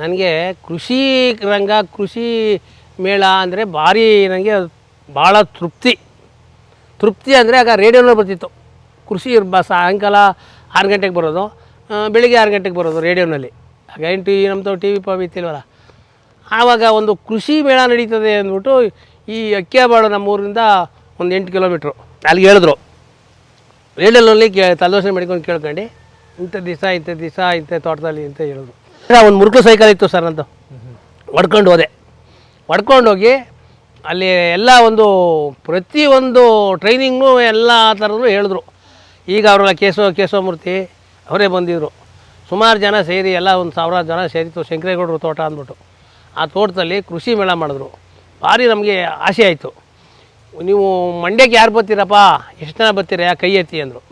ನನಗೆ ಕೃಷಿ ರಂಗ ಕೃಷಿ ಮೇಳ ಅಂದರೆ ಭಾರಿ ನನಗೆ ಭಾಳ ತೃಪ್ತಿ ಅಂದರೆ ಆಗ ರೇಡಿಯೋನಲ್ಲಿ ಬರ್ತಿತ್ತು. ಕೃಷಿ ಸಾಯಂಕಾಲ 6 ಗಂಟೆಗೆ ಬರೋದು, ಬೆಳಿಗ್ಗೆ 6 ಗಂಟೆಗೆ ಬರೋದು ರೇಡಿಯೋನಲ್ಲಿ. ಆಗ ಏನು ನಮ್ಮದು ಟಿ ವಿ ಪವಿ ಇತ್ತಿಲ್ವಲ್ಲ. ಆವಾಗ ಒಂದು ಕೃಷಿ ಮೇಳ ನಡೀತದೆ ಅಂದ್ಬಿಟ್ಟು ಈ ಅಕ್ಕಿಯಾಬಾಳು ನಮ್ಮೂರಿಂದ ಒಂದು 8 ಕಿಲೋಮೀಟ್ರು ಅಲ್ಲಿಗೆ ಹೇಳಿದ್ರು. ರೇಡಿಯೋನಲ್ಲಿ ತಲೆದೋಸೆ ಮಾಡ್ಕೊಂಡು ಕೇಳ್ಕೊಂಡು ಇಂಥ ದಿವಸ ಇಂಥ ತೋಟದಲ್ಲಿ ಅಂತ ಹೇಳಿದ್ರು. ಒಂದು ಮುರುಕು ಸೈಕಲ್ ಇತ್ತು ಸರ್ ನಂದು, ಹೊಡ್ಕೊಂಡು ಹೋಗಿ ಅಲ್ಲಿ ಎಲ್ಲ ಒಂದು ಪ್ರತಿಯೊಂದು ಟ್ರೈನಿಂಗು ಎಲ್ಲ ಥರದ್ದು ಹೇಳಿದ್ರು. ಈಗ ಅವರೆಲ್ಲ ಕೇಶವಮೂರ್ತಿ ಅವರೇ ಬಂದಿದ್ದರು. ಸುಮಾರು ಜನ ಸೇರಿ ಎಲ್ಲ ಒಂದು 1000 ಜನ ಸೇರಿತ್ತು ಶಂಕರೇಗೌಡರು ತೋಟ ಅಂದ್ಬಿಟ್ಟು. ಆ ತೋಟದಲ್ಲಿ ಕೃಷಿ ಮೇಳ ಮಾಡಿದ್ರು. ಭಾರಿ ನಮಗೆ ಆಸೆ ಆಯಿತು. ನೀವು ಮಂಡ್ಯಕ್ಕೆ ಯಾರು ಬರ್ತೀರಪ್ಪ, ಎಷ್ಟು ಜನ ಬರ್ತೀರಾ, ಕೈ ಎತ್ತಿ ಅಂದರು.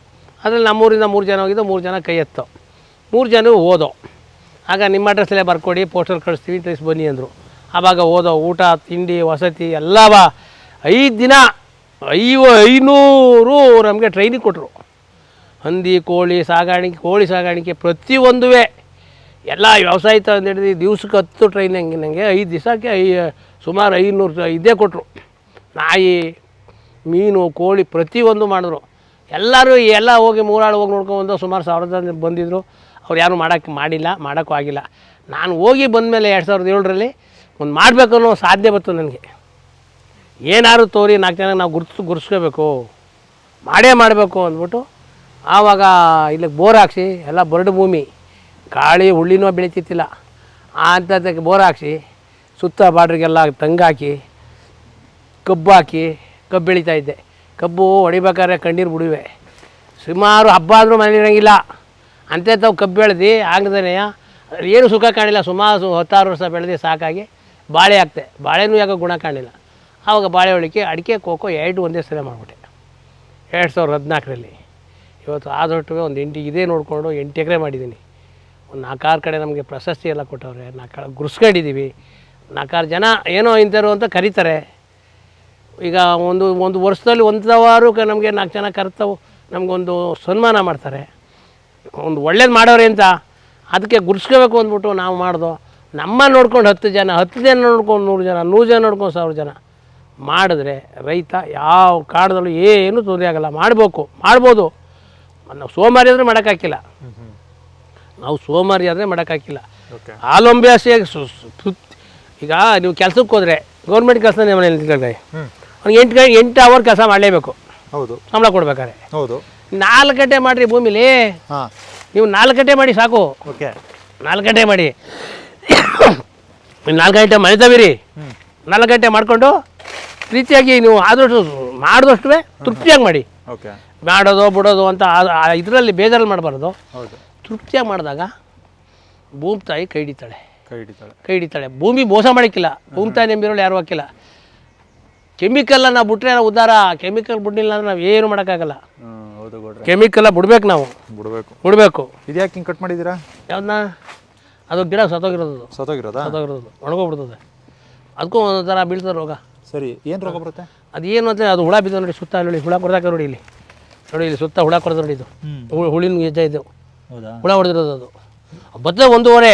ಅದರಲ್ಲಿ ನಮ್ಮೂರಿಂದ 3 ಜನ ಹೋಗಿದ್ದು, 3 ಜನ ಕೈ ಎತ್ತೋ, 3 ಜನ ಓದೋ. ಆಗ ನಿಮ್ಮ ಅಡ್ರೆಸ್ಸಲ್ಲೇ ಬರ್ಕೊಡಿ, ಪೋಸ್ಟರ್ ಕಳಿಸ್ತೀವಿ, ತಿಳಿಸಿ ಬನ್ನಿ ಅಂದರು. ಆವಾಗ ಓದೋ, ಊಟ ತಿಂಡಿ ವಸತಿ ಎಲ್ಲವ 5 ದಿನ 500 ನಮಗೆ ಟ್ರೈನಿಂಗ್ ಕೊಟ್ಟರು. ಹಂದಿ ಕೋಳಿ ಸಾಗಾಣಿಕೆ ಪ್ರತಿಯೊಂದೂ ಎಲ್ಲ ವ್ಯವಸಾಯ ಹಿಡಿದು ದಿವ್ಸಕ್ಕೆ 10 ಟ್ರೈನಿಂಗ್. ನನಗೆ 5 ದಿವಸಕ್ಕೆ ಸುಮಾರು 500 ಇದೇ ಕೊಟ್ಟರು. ನಾಯಿ ಮೀನು ಕೋಳಿ ಪ್ರತಿಯೊಂದು ಮಾಡಿದ್ರು. ಎಲ್ಲರೂ ಎಲ್ಲ ಹೋಗಿ ಮೂರಾಳು ಹೋಗಿ ನೋಡ್ಕೊಂಡು ಸುಮಾರು 1000 ಜನ ಬಂದಿದ್ದರು. ಅವ್ರು ಯಾರೂ ಮಾಡೋಕ್ಕೂ ಆಗಿಲ್ಲ. ನಾನು ಹೋಗಿ ಬಂದಮೇಲೆ 2007ರಲ್ಲಿ ಒಂದು ಮಾಡಬೇಕು ಅನ್ನೋ ಸಾಧ್ಯ ಬಂತು ನನಗೆ. ಏನಾದ್ರು ತೋರಿ 4 ಜನ ನಾವು ಗುರ್ಸ್ಕೋಬೇಕು, ಮಾಡಬೇಕು ಅಂದ್ಬಿಟ್ಟು ಆವಾಗ ಇಲ್ಲಿಗೆ ಬೋರ್ ಹಾಕ್ಸಿ, ಎಲ್ಲ ಬರಡು ಭೂಮಿ, ಗಾಳಿ ಹುಳ್ಳಿನೂ ಬೆಳೀತಿತ್ತಿಲ್ಲ ಅಂಥದ್ದಕ್ಕೆ ಬೋರ್ ಹಾಕ್ಸಿ ಸುತ್ತ ಬಾಡ್ರಿಗೆಲ್ಲ ತಂಗಾಕಿ ಕಬ್ಬು ಬೆಳೀತಾಯಿದ್ದೆ. ಕಬ್ಬು ಹೊಡಿಬೇಕಾದ್ರೆ ಕಣ್ಣೀರು ಬಿಡುವೆ. ಸುಮಾರು ಹಬ್ಬ ಅಂದರೂ ಮನೇಲಿರಂಗಿಲ್ಲ ಅಂಥವು ಕಬ್ಬು ಬೆಳೆದು ಆಗದೇ ಏನು ಸುಖ ಕಾಣಿಲ್ಲ. ಸುಮಾರು 16 ವರ್ಷ ಬೆಳೆದು ಸಾಕಾಗಿ ಬಾಳೆ ಹಾಕ್ತೆ. ಬಾಳೆನೂ ಯಾಕೋ ಗುಣ ಕಾಣಿಲ್ಲ. ಆವಾಗ ಬಾಳೆ ಹೊಳಿಕೆ ಅಡಿಕೆ ಕೋಕೋ 2 ಒಂದೇ ಸಲ ಮಾಡಿಬಿಟ್ಟೆ 2014ರಲ್ಲಿ. ಇವತ್ತು ಆದೊಟ್ಟು ಒಂದು 8 ಇದೇ ನೋಡಿಕೊಂಡು 8 ಎಕರೆ ಮಾಡಿದ್ದೀನಿ. ಒಂದು 4-6 ಕಡೆ ನಮಗೆ ಪ್ರಶಸ್ತಿ ಎಲ್ಲ ಕೊಟ್ಟವ್ರೆ. 4 ಗುರ್ಸ್ಕೊಂಡಿದ್ದೀವಿ. 4-6 ಜನ ಏನೋ ಇಂಥರು ಅಂತ ಕರೀತಾರೆ. ಈಗ ಒಂದು ವರ್ಷದಲ್ಲಿ 1 ವಾರ ನಮಗೆ 4 ಜನ ಕರೆತವು ನಮಗೊಂದು ಸನ್ಮಾನ ಮಾಡ್ತಾರೆ. ಒಂದು ಒಳ್ಳೇದು ಮಾಡೋರೆ ಅಂತ ಅದಕ್ಕೆ ಗುರ್ಸ್ಕೋಬೇಕು ಅಂದ್ಬಿಟ್ಟು ನಾವು ಮಾಡ್ದೋ. ನಮ್ಮ ನೋಡ್ಕೊಂಡು 10 ಜನ ನೋಡ್ಕೊಂಡು 100 ಜನ 100 ಜನ ನೋಡ್ಕೊಂಡು 1000 ಜನ ಮಾಡಿದ್ರೆ ರೈತ ಯಾವ ಕಾಡದಲ್ಲೂ ಏನು ತೊಂದರೆ ಆಗೋಲ್ಲ. ಮಾಡ್ಬೋದು. ನಾವು ಸೋಮಾರಿ ಆದರೆ ಮಾಡೋಕ್ಕಾಗಿಲ್ಲ. ಆಲಂಬ್ಯಾಸೆ ಈಗ ನೀವು ಕೆಲಸಕ್ಕೆ ಹೋದರೆ ಗೌರ್ಮೆಂಟ್ ಕೆಲಸ ಮನೇಲಿ ನಿಂತ್ಕೊಂಡ್ರೆ ಅವ್ನಿಗೆ 8 ಅವರ್ ಕೆಲಸ ಮಾಡಲೇಬೇಕು. ಹೌದು, ಸಂಬಳ ಕೊಡ್ಬೇಕಾರೆ. ಹೌದು, 4 ಗಂಟೆ ಮಾಡಿರಿ ಭೂಮಿಲಿ. ನೀವು 4 ಗಂಟೆ ಮಾಡಿ ಸಾಕು. 4 ಗಂಟೆ ಮಾಡಿ 4 ಗಂಟೆ ಮನೆತವಿರಿ. 4 ಗಂಟೆ ಮಾಡಿಕೊಂಡು ಪ್ರೀತಿಯಾಗಿ ನೀವು ಮಾಡಿದಷ್ಟು ತೃಪ್ತಿಯಾಗಿ ಮಾಡಿ. ಮಾಡೋದು ಬಿಡೋದು ಅಂತ ಇದರಲ್ಲಿ ಬೇಜಾರಲ್ಲಿ ಮಾಡಬಾರ್ದು. ತೃಪ್ತಿಯಾಗಿ ಮಾಡಿದಾಗ ಭೂಮಿ ತಾಯಿ ಕೈ ಹಿಡಿತಾಳೆ. ಭೂಮಿ ಮೋಸ ಮಾಡೋಕ್ಕಿಲ್ಲ. ಭೂಮಿ ತಾಯಿ ನೆಂಬಿರೋಳು ಯಾರು ಹಾಕಿಲ್ಲ. ಕೆಮಿಕಲ್ಲ ನಾವು ಬಿಟ್ರೆ ನಾವು ಉದ್ಧಾರ. ಕೆಮಿಕಲ್ ಬಿಡಲಿಲ್ಲ ಅಂದ್ರೆ ನಾವು ಏನು ಮಾಡೋಕ್ಕಾಗಲ್ಲ. ಕೆಮಿಕಲ್ಲ ಬಿಡ್ಬೇಕು. ನಾವು ಬಿಡಬೇಕು. ಇದ್ಯಾಕೆ ಹಿಂಗೆ ಕಟ್ ಮಾಡಿದ್ದೀರಾ? ಯಾವ್ದನ್ನ? ಅದು ಗಿಡ ಸತ್ತೋಗಿರೋದು ಒಣಗೋಗ್ಬಿಡ್ತದೆ. ಅದಕ್ಕೂ ಒಂಥರ ಬೀಳ್ತದೆ ರೋಗ. ಸರಿ, ಏನು ರೋಗ ಬರುತ್ತೆ? ಅದೇನು ಅಂದರೆ ಅದು ಹುಳ ಬಿದ್ದು ನೋಡಿ. ಸುತ್ತ ನೋಡಿ ಹುಳ ಕೊಡ್ದಾಕ ನೋಡಿ. ಇಲ್ಲಿ ಸುತ್ತ ಹುಳ ಕೊಡ್ದು ನೋಡಿ. ಇದು ಹುಳಿನ ಹೆಜ್ಜೆ ಇದ್ದವು ಹುಳ ಹೊಡೆದಿರೋದು. ಅದು ಬರ್ತದೆ 1 ವಾರ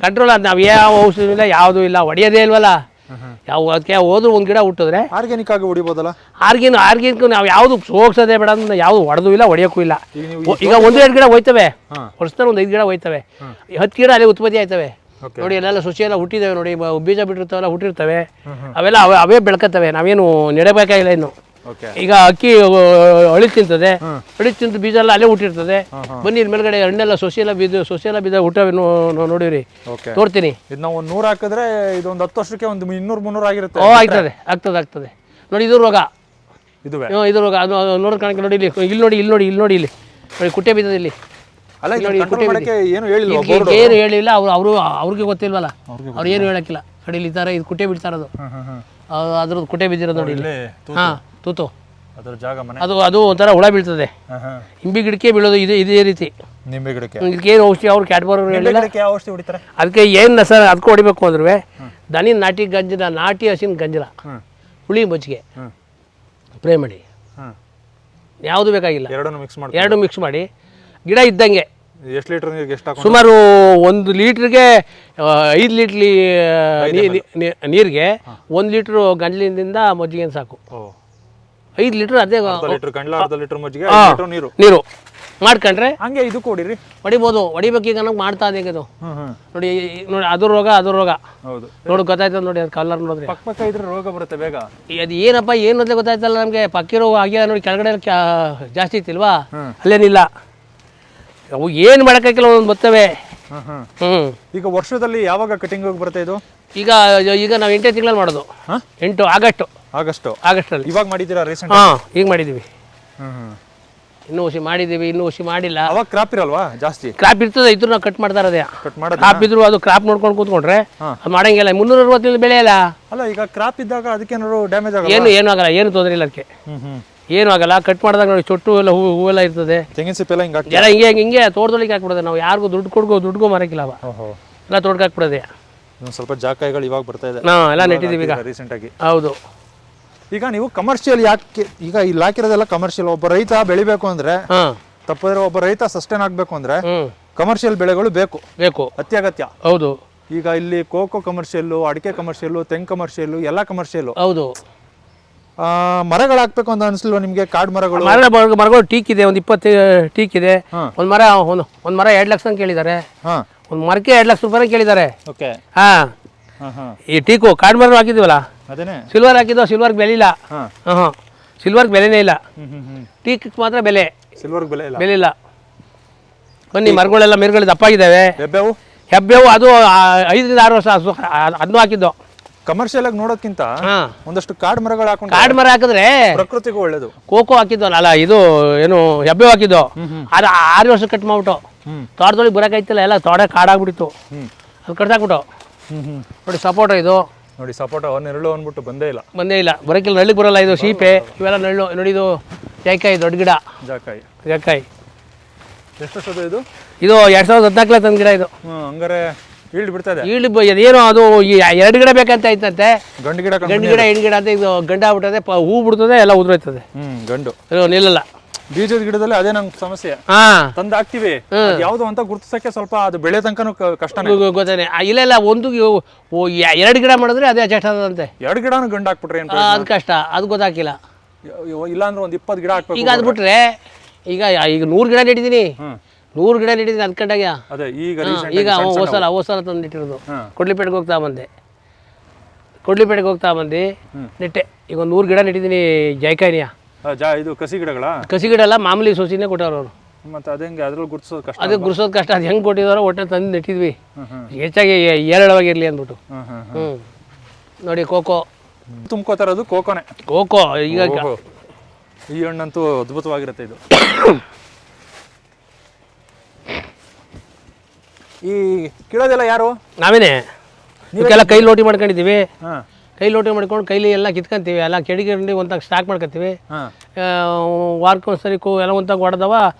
ಕಂಟ್ರೋಲ್. ಅದು ನಾವು ಯಾವ ಔಷಧಿ ಇಲ್ಲ, ಯಾವುದೂ ಇಲ್ಲ, ಹೊಡೆಯೋದೇ ಇಲ್ವಲ್ಲ. ಅದಕ್ಕೆ ಹೋದ್ರು ಒಂದು ಗಿಡ ಹುಟ್ಟಿದ್ರೆ ಆರ್ಗ್ಯಾನಿಕ್ ಆಗಿ ಹೊಡಿಬೋದಲ್ಲ. ಆರ್ಗ್ಯಾನಿಕ್ ನಾವು ಯಾವುದು ಸೋಗ್ಸೋದೇ ಬೇಡ ಅಂದ್ರೆ ಯಾವುದು ಹೊಡೆದು ಇಲ್ಲ, ಹೊಡೆಯೋಕ್ಕೂ ಇಲ್ಲ. ಈಗ 1-2 ಗಿಡ ಹೋಯ್ತವೆ ವರ್ಷದಲ್ಲಿ, ಒಂದು 5 ಗಿಡ ಹೋಯ್ತವೆ, 10 ಗಿಡ ಅಲ್ಲೇ ಉತ್ಪತ್ತಿ ಆಯ್ತವೆ ನೋಡಿ. ಎಲ್ಲೆಲ್ಲ ಸಸಿ ಎಲ್ಲ ಹುಟ್ಟಿದ್ದಾವೆ ನೋಡಿ. ಬೀಜ ಬಿಟ್ಟಿರ್ತಾವೆಲ್ಲ ಹುಟ್ಟಿರ್ತವೆ. ಅವೆಲ್ಲ ಅವೇ ಬೆಳ್ಕತ್ತವೆ. ನಾವೇನು ನೆಡಬೇಕಾಗಿಲ್ಲ ಇನ್ನು. ಈಗ ಅಕ್ಕಿ ಅಳಿ ತಿಂತದೆ. ಬೀಜ ಎಲ್ಲ ಅಲ್ಲೇ ಹುಟ್ಟಿರ್ತದೆ. ಬನ್ನಿ ಮೇಲ್ಗಡೆ ಹಣ್ಣೆಲ್ಲ ಸೊಸೆ ಎಲ್ಲ ಬಿದ್ದ ಹುಟ್ಟವೆ ನೋಡಿರಿ, ತೋರ್ತೀನಿ. ನಾವು 100 ಹಾಕಿದ್ರೆ ಇದೊಂದು 10 ವರ್ಷಕ್ಕೆ ಒಂದು 200-300 ಆಗಿರುತ್ತೆ. ಆಗ್ತದೆ ನೋಡಿ. ಇದು ರೋಗ. ಇದು ರೋಗ. ಅದು ನೋಡ್ಕೊಳಕ್ಕೆ ನೋಡಿ. ಇಲ್ಲಿ ನೋಡಿ ಕುಟ್ಟೆ ಬಿದ್ದದೆ ಇಲ್ಲಿ. ಏನು ಹೇಳಿಲ್ಲ ಅವ್ರಿಗೆ ಗೊತ್ತಿಲ್ವಲ್ಲ. ಅವ್ರು ಏನು ಹೇಳಕ್ಕಿಲ್ಲ. ಕಡೆಯಲ್ಲಿ ಈ ಥರ ಇದು ಕುಟ್ಟೆ ಬಿಡ್ತಾರದು. ಅದ್ರದ್ದು ಕುಟ್ಟೆ ಬಿದ್ದಿರೋದು ನೋಡಿ. ತೂತು ಅದು ಒಂಥರ ಹುಳ ಬೀಳ್ತದೆ. ನಿಂಬೆ ಗಿಡಕ್ಕೆ ಬೀಳೋದು ಇದೇ ರೀತಿ. ಇದಕ್ಕೇನು ಔಷಧಿ ಅವ್ರು ಕ್ಯಾಟ್ಬರ್ ಹೇಳಿಲ್ಲ. ಅದಕ್ಕೆ ಏನು ಸರ್ ಅದಕ್ಕೂ ಹೊಡಿಬೇಕು ಅಂದ್ರೆ ದನಿ ನಾಟಿ ಹಸಿನ ಗಂಜಲ ಹುಳಿ ಮಜ್ಜಿಗೆ ಸ್ಪ್ರೇ ಮಾಡಿ. ಯಾವುದು ಬೇಕಾಗಿಲ್ಲ. 2 ಮಿಕ್ಸ್ ಮಾಡಿ ಗಿಡ ಇದ್ದಂಗೆ ಎಷ್ಟು ಲೀಟರ್ ನೀರಿಗೆ ಎಷ್ಟು ಹಾಕೊಂಡು? ಸುಮಾರು 1 ಲೀಟ್ರಿಗೆ 5 ಲೀಟ್ರ್ ನೀರಿಗೆ 1 ಲೀಟ್ರು ಗಂಜಲಿನಿಂದ ಮಜ್ಜಿಗೆ ಸಾಕು. 5 ಲೀಟ್ರ್ ಅದೇ ಲೀಟರ್ ಗಂಡ್ಲ, ಅರ್ಧ ಲೀಟರ್ ಮಜ್ಜಿಗೆ, 5 ಲೀಟರ್ ನೀರು ಮಾಡ್ಕೊಂಡ್ರೆ ಹಂಗೆ ಇದು ಕೊಡಿರಿ, ಹೊಡಿಬೋದು. ಹೊಡಿಬೇಕೀಗ ನನಗೆ ಮಾಡ್ತಾ ಇದೆ ಇದು ನೋಡಿ. ನೋಡಿ ಅದು ರೋಗ ಹೌದು ನೋಡಿ ಗೊತ್ತಾಯ್ತದ ನೋಡಿ. ಅದು ಕಲರ್ ನೋಡಿದ್ರೆ ಪಕ್ಕ ಇದ್ರೆ ರೋಗ ಬರುತ್ತೆ ಬೇಗ. ಅದು ಏನಪ್ಪ ಏನು ಅಂತ ಗೊತ್ತಾಯ್ತಲ್ಲ ನಮಗೆ. ಪಕ್ಕಿರೋ ಹಾಗೆ ನೋಡಿ ಕೆಳಗಡೆ ಜಾಸ್ತಿ ಇತ್ತಿಲ್ವಾ, ಅಲ್ಲೇನಿಲ್ಲ. ಅವು ಏನು ಮಾಡೋಕ್ಕಾಗಿಲ್ಲ, ಒಂದೊಂದು ಬರ್ತವೆ. ಈಗ ವರ್ಷದಲ್ಲಿ ಯಾವಾಗ ಕಟಿಂಗ್ ಬರುತ್ತೆ ಇದು? ಈಗ ನಾವು 8 ತಿಂಗಳಲ್ಲಿ ಮಾಡೋದು. 8 ಆಗಸ್ಟಲ್ಲಿ ಇವಾಗ ಮಾಡಿದ್ದೀರಾ ರೀಸೆಂಟ್? ಈಗ ಮಾಡಿದ್ದೀವಿ. ಇನ್ನೂ ಹುಸಿ ಮಾಡಿದ್ದೀವಿ, ಇನ್ನೂ ಹುಸಿ ಮಾಡಿಲ್ಲ. ಅವಾಗ ಕ್ರಾಪ್ ಇರಲ್ವಾ ಜಾಸ್ತಿ? ಕ್ರಾಪ್ ಇರ್ತದೆ, ಇದ್ರು ನಾವು ಕಟ್ ಮಾಡ್ತಾ ಇರೋದೇ. ಕ್ರಾಪ್ ಇದ್ರು ಅದು ಕ್ರಾಪ್ ನೋಡ್ಕೊಂಡು ಕೂತ್ಕೊಂಡ್ರೆ ಅದು ಮಾಡಂಗಿಲ್ಲ. 360 ಬೆಳೆ ಅಲ್ಲ. ಅಲ್ಲ ಈಗ ಕ್ರಾಪ್ ಇದ್ದಾಗ ಅದಕ್ಕೇನಾದ್ರು ಡ್ಯಾಮೇಜ್ ಆಗಲ್ಲ? ಏನು ಆಗಲ್ಲ, ಏನು ತೊಂದರೆ ಇಲ್ಲ ಅದಕ್ಕೆ, ಏನು ಆಗಲ್ಲ. ಕಟ್ ಮಾಡಿದಾಗ ನೋಡಿ ಚೊಟ್ಟು ಎಲ್ಲ ಹೂವೆಲ್ಲ ಇರ್ತದೆ. ತೆಂಗಿನ ಸಿಪ್ಪೆ ಎಲ್ಲ ಎಲ್ಲ ಹಿಂಗೆ ತೋಟದೊಳಗೆ ಹಾಕ್ಬಿಡೋದೆ ನಾವು. ಯಾರಿಗೂ ದುಡ್ಡು ಮರಕ್ಕಿಲ್ಲ ಅವ, ಎಲ್ಲ ತೋಟಕ್ಕೆ ಹಾಕ್ಬಿಡೋದೆ. ಸ್ವಲ್ಪ ಜಾಕಾಯಿಗಳು ಇವಾಗ ಬರ್ತಾ ಇದೆ. ಎಲ್ಲ ನೆಟ್ಟಿದ್ದೀವಿ ಈಗ ರೀಸೆಂಟ್ ಆಗಿ. ಹೌದು. ಈಗ ನೀವು ಕಮರ್ಷಿಯಲ್ ಯಾಕೆ ಈಗ ಇಲ್ಲಿ ಹಾಕಿರೋದೆಲ್ಲ ಕಮರ್ಷಿಯಲ್? ಒಬ್ಬ ರೈತ ಬೆಳಿಬೇಕು ಅಂದ್ರೆ, ತಪ್ಪಿದ್ರೆ ಒಬ್ಬ ರೈತ ಸಸ್ಟೈನ್ ಆಗ್ಬೇಕು ಅಂದ್ರೆ ಕಮರ್ಷಿಯಲ್ ಬೆಳೆಗಳು ಬೇಕು, ಅತ್ಯಗತ್ಯ. ಹೌದು. ಈಗ ಇಲ್ಲಿ ಕೋಕೋ ಕಮರ್ಷಿಯಲ್, ಅಡಿಕೆ ಕಮರ್ಷಿಯಲ್, ತೆಂಗು ಕಮರ್ಷಿಯಲ್, ಎಲ್ಲ ಕಮರ್ಷಿಯಲ್. ಹೌದು. ಮರಗಳು ಹಾಕ್ಬೇಕು ಅಂತ ಅನಿಸ್ಲಿಲ್ವಾ ನಿಮ್ಗೆ? ಕಾಡು ಮರಗಳು? ಮರಗಳು ಟೀಕ್ ಇದೆ, ಒಂದು 20 ಟೀಕ್ ಇದೆ. ಒಂದು ಮರ 2 ಲಕ್ಷ ಕೇಳಿದ್ದಾರೆ. ಒಂದು ಮರಕ್ಕೆ 2 ಲಕ್ಷ ರೂಪಾಯಿ ಕೇಳಿದ್ದಾರೆ. ಈ ಟೀಕು ಕಾಡು ಮರ ಹಾಕಿದ್ವಲ್ಲ, ಸಿಲ್ವರ್ ಹಾಕಿದ್ವು. ಸಿಲ್ವರ್ಗೆ ಬೆಲೆ ಇಲ್ಲ. ಸಿಲ್ವರ್ಗೆ ಬೆಲೆನೇ ಇಲ್ಲ. ಟೀಕ್ ಮಾತ್ರ ಬೆಲೆ. ಸಿಲ್ವರ್ಗೆ ಬೆಲೆ ಇಲ್ಲ. ಬನ್ನಿ, ಮರಗಳೆಲ್ಲ ಮೇರುಗಳು ದಪ್ಪಾಗಿದ್ದಾವೆ. ಹೆಬ್ಬೇವು ಅದು 5 ರಿಂದ 6 ವರ್ಷ ಅದನ್ನು ಹಾಕಿದ್ದು. ಕಮರ್ಷಿಯಲ್ ಆಗಿ ನೋಡೋದ್ಕಿಂತ ಒಂದಷ್ಟು ಕಾಡು ಮರಗಳು ಹಾಕೊಂಡು, ಕಾಡು ಮರ ಹಾಕಿದ್ರೆ ಪ್ರಕೃತಿಗೂ ಒಳ್ಳೇದು. ಕೋಕೋ ಹಾಕಿದ್ವಲ್ಲ, ಅಲ್ಲ ಇದು ಏನು ಹೆಬ್ಬೇವು ಹಾಕಿದ್ದು, 6 ವರ್ಷ ಕಟ್ ಮಾಡ್ಬಿಟ್ಟು ತೋಟದೊಳಗೆ ಬರೋಕಾಯ್ತಿಲ್ಲ, ಎಲ್ಲ ತೋಟ ಕಾಡಾಗ್ಬಿಟ್ಟಿತ್ತು. ಅದು ಕಟ್ಟಾಕ್ಬಿಟ್ಟು ನೋಡಿ. ಸಪೋಟ ಇದು ನೋಡಿ, ಸಪೋಟ ನೆರಳು ಅಂದ್ಬಿಟ್ಟು ಬಂದೇ ಇಲ್ಲ. ಬರೋಕ್ಕಿಲ್ಲ, ನಳ್ಳಿಗೆ ಬರಲ್ಲ. ಇದು ಸೀಪೆ ಇವೆಲ್ಲ ನಳ್ಳು ನೋಡಿ. ಇದು ಜಾಯ್ಕಾಯಿ, ದೊಡ್ಡ ಗಿಡ ಜಾಕಾಯಿ. ಎಷ್ಟು ವರ್ಷದ ಇದು? 2014 ತಂದ ಗಿಡ ಇದು. ಹಂಗಾರೆ ಈಲ್ಡ್ ಬಿಡ್ತಾ ಇದೆ. ಏನೋ ಅದು 2 ಗಿಡ ಬೇಕಂತ ಐತಂತೆ. ಗಂಡು ಗಿಡ ಹೆಣ್ಣು ಗಿಡ ಅಂತ. ಇದು ಗಂಡ ಆಗ್ಬಿಟ್ಟದೆ, ಹೂ ಬಿಡ್ತದೆ, ಎಲ್ಲ ಉದುರೋಯ್ತದೆ. ಗಂಡು ನಿಲ್ಲಲ್ಲ. ಬೀಜದ ಗಿಡದಲ್ಲಿ ಅದೇ ನಮ್ಗೆ ಸಮಸ್ಯೆ. ತಂದು ಹಾಕ್ತಿವಿ, ಯಾವ್ದು ಅಂತ ಗುರುತಿಸಕ್ಕೆ ಸ್ವಲ್ಪ ಅದು ಬೆಳೆ ತನಕನೂ ಕಷ್ಟ. ಗೊತ್ತಾನೆ ಇಲ್ಲ. 2 ಗಿಡ ಮಾಡಿದ್ರೆ ಅದೇ ಅಡ್ಜಸ್ಟ್ ಆದಂತೆ. 2 ಗಿಡನೂ ಗಂಡು ಹಾಕ್ಬಿಟ್ರೆ ಅದು ಕಷ್ಟ, ಅದು ಗೊತ್ತಾಗಿಲ್ಲ. ಇಲ್ಲ ಅಂದ್ರೆ ಒಂದು 20 ಗಿಡ ಹಾಕ್ಬೇಕು. ಈಗ ಅದು ಬಿಟ್ರೆ ಈಗ 100 ಗಿಡ ನೆಟ್ಟಿದ್ದೀನಿ. 100 ಗಿಡ ನೆಟ್ಟಿದ್ದೀನಿ ಅದ್ಕಂಡಾಗ. ಈಗ ಹೋಸಲ ತಂದು ನೆಟ್ಟಿರೋದು. ಕೊಡ್ಲಿಪೇಟೆಗೆ ಹೋಗ್ತಾ ಬಂದು ನೆಟ್ಟೆ. ಈಗ ಒಂದು 100 ಗಿಡ ನೆಟ್ಟಿದ್ದೀನಿ. ಜಾಯ್ಕಾಯಿನಿಯ ಇದು ಕಸಿ ಗಿಡಗಳ? ಕಸಿ ಗಿಡ ಅಲ್ಲ, ಮಾಮೂಲಿ ಸೊಸಿನೇ ಕೊಟ್ಟವ್ರು ಅವರು. ಮತ್ತೆ ಅದಂಗೆ ಅದ್ರಲ್ಲಿ ಗುರ್ತಿಸೋದು ಕಷ್ಟ. ಅದು ಗುರ್ಸೋದು ಕಷ್ಟ. ಅದು ಹೆಂಗೆ ಕೊಟ್ಟಿದಾರೋ ಒಟ್ಟೆ ತಂದು ನೆಟ್ಟಿದ್ವಿ. ಹೆಚ್ಚಾಗಿ ಏರಳವಾಗಿರ್ಲಿ ಅಂದ್ಬಿಟ್ಟು. ನೋಡಿ ಕೋಕೋ ತುಂಬ್ಕೋತಾ ಇರೋದು ಕೋಕೋನೆ. ಕೋಕೋ ಈಗ ಈ ಹಣ್ಣಂತೂ ಅದ್ಭುತವಾಗಿರುತ್ತೆ. ಇದು ಈ ಕೀಳೋದೆಲ್ಲ ಯಾರು? ನಾವೇನೆ. ಇವಕ್ಕೆಲ್ಲ ಕೈ ಲೋಟಿ ಮಾಡ್ಕೊಂಡಿದ್ದೀವಿ. ಕೈ ಲೋಟಿ ಮಾಡ್ಕೊಂಡು ಕೈಲಿ ಎಲ್ಲ ಕಿತ್ಕೊಂತೀವಿ. ಎಲ್ಲ ಕೆಡಿಗಿಂಡಿ ಒಂತಾಗ ಸ್ಟಾಕ್ ಮಾಡ್ಕೊತೀವಿ. ವಾರಕ್ಕೊಂದ್ಸರಿ ಎಲ್ಲ ಒಂತಾಗ ಹೊಡೆದವ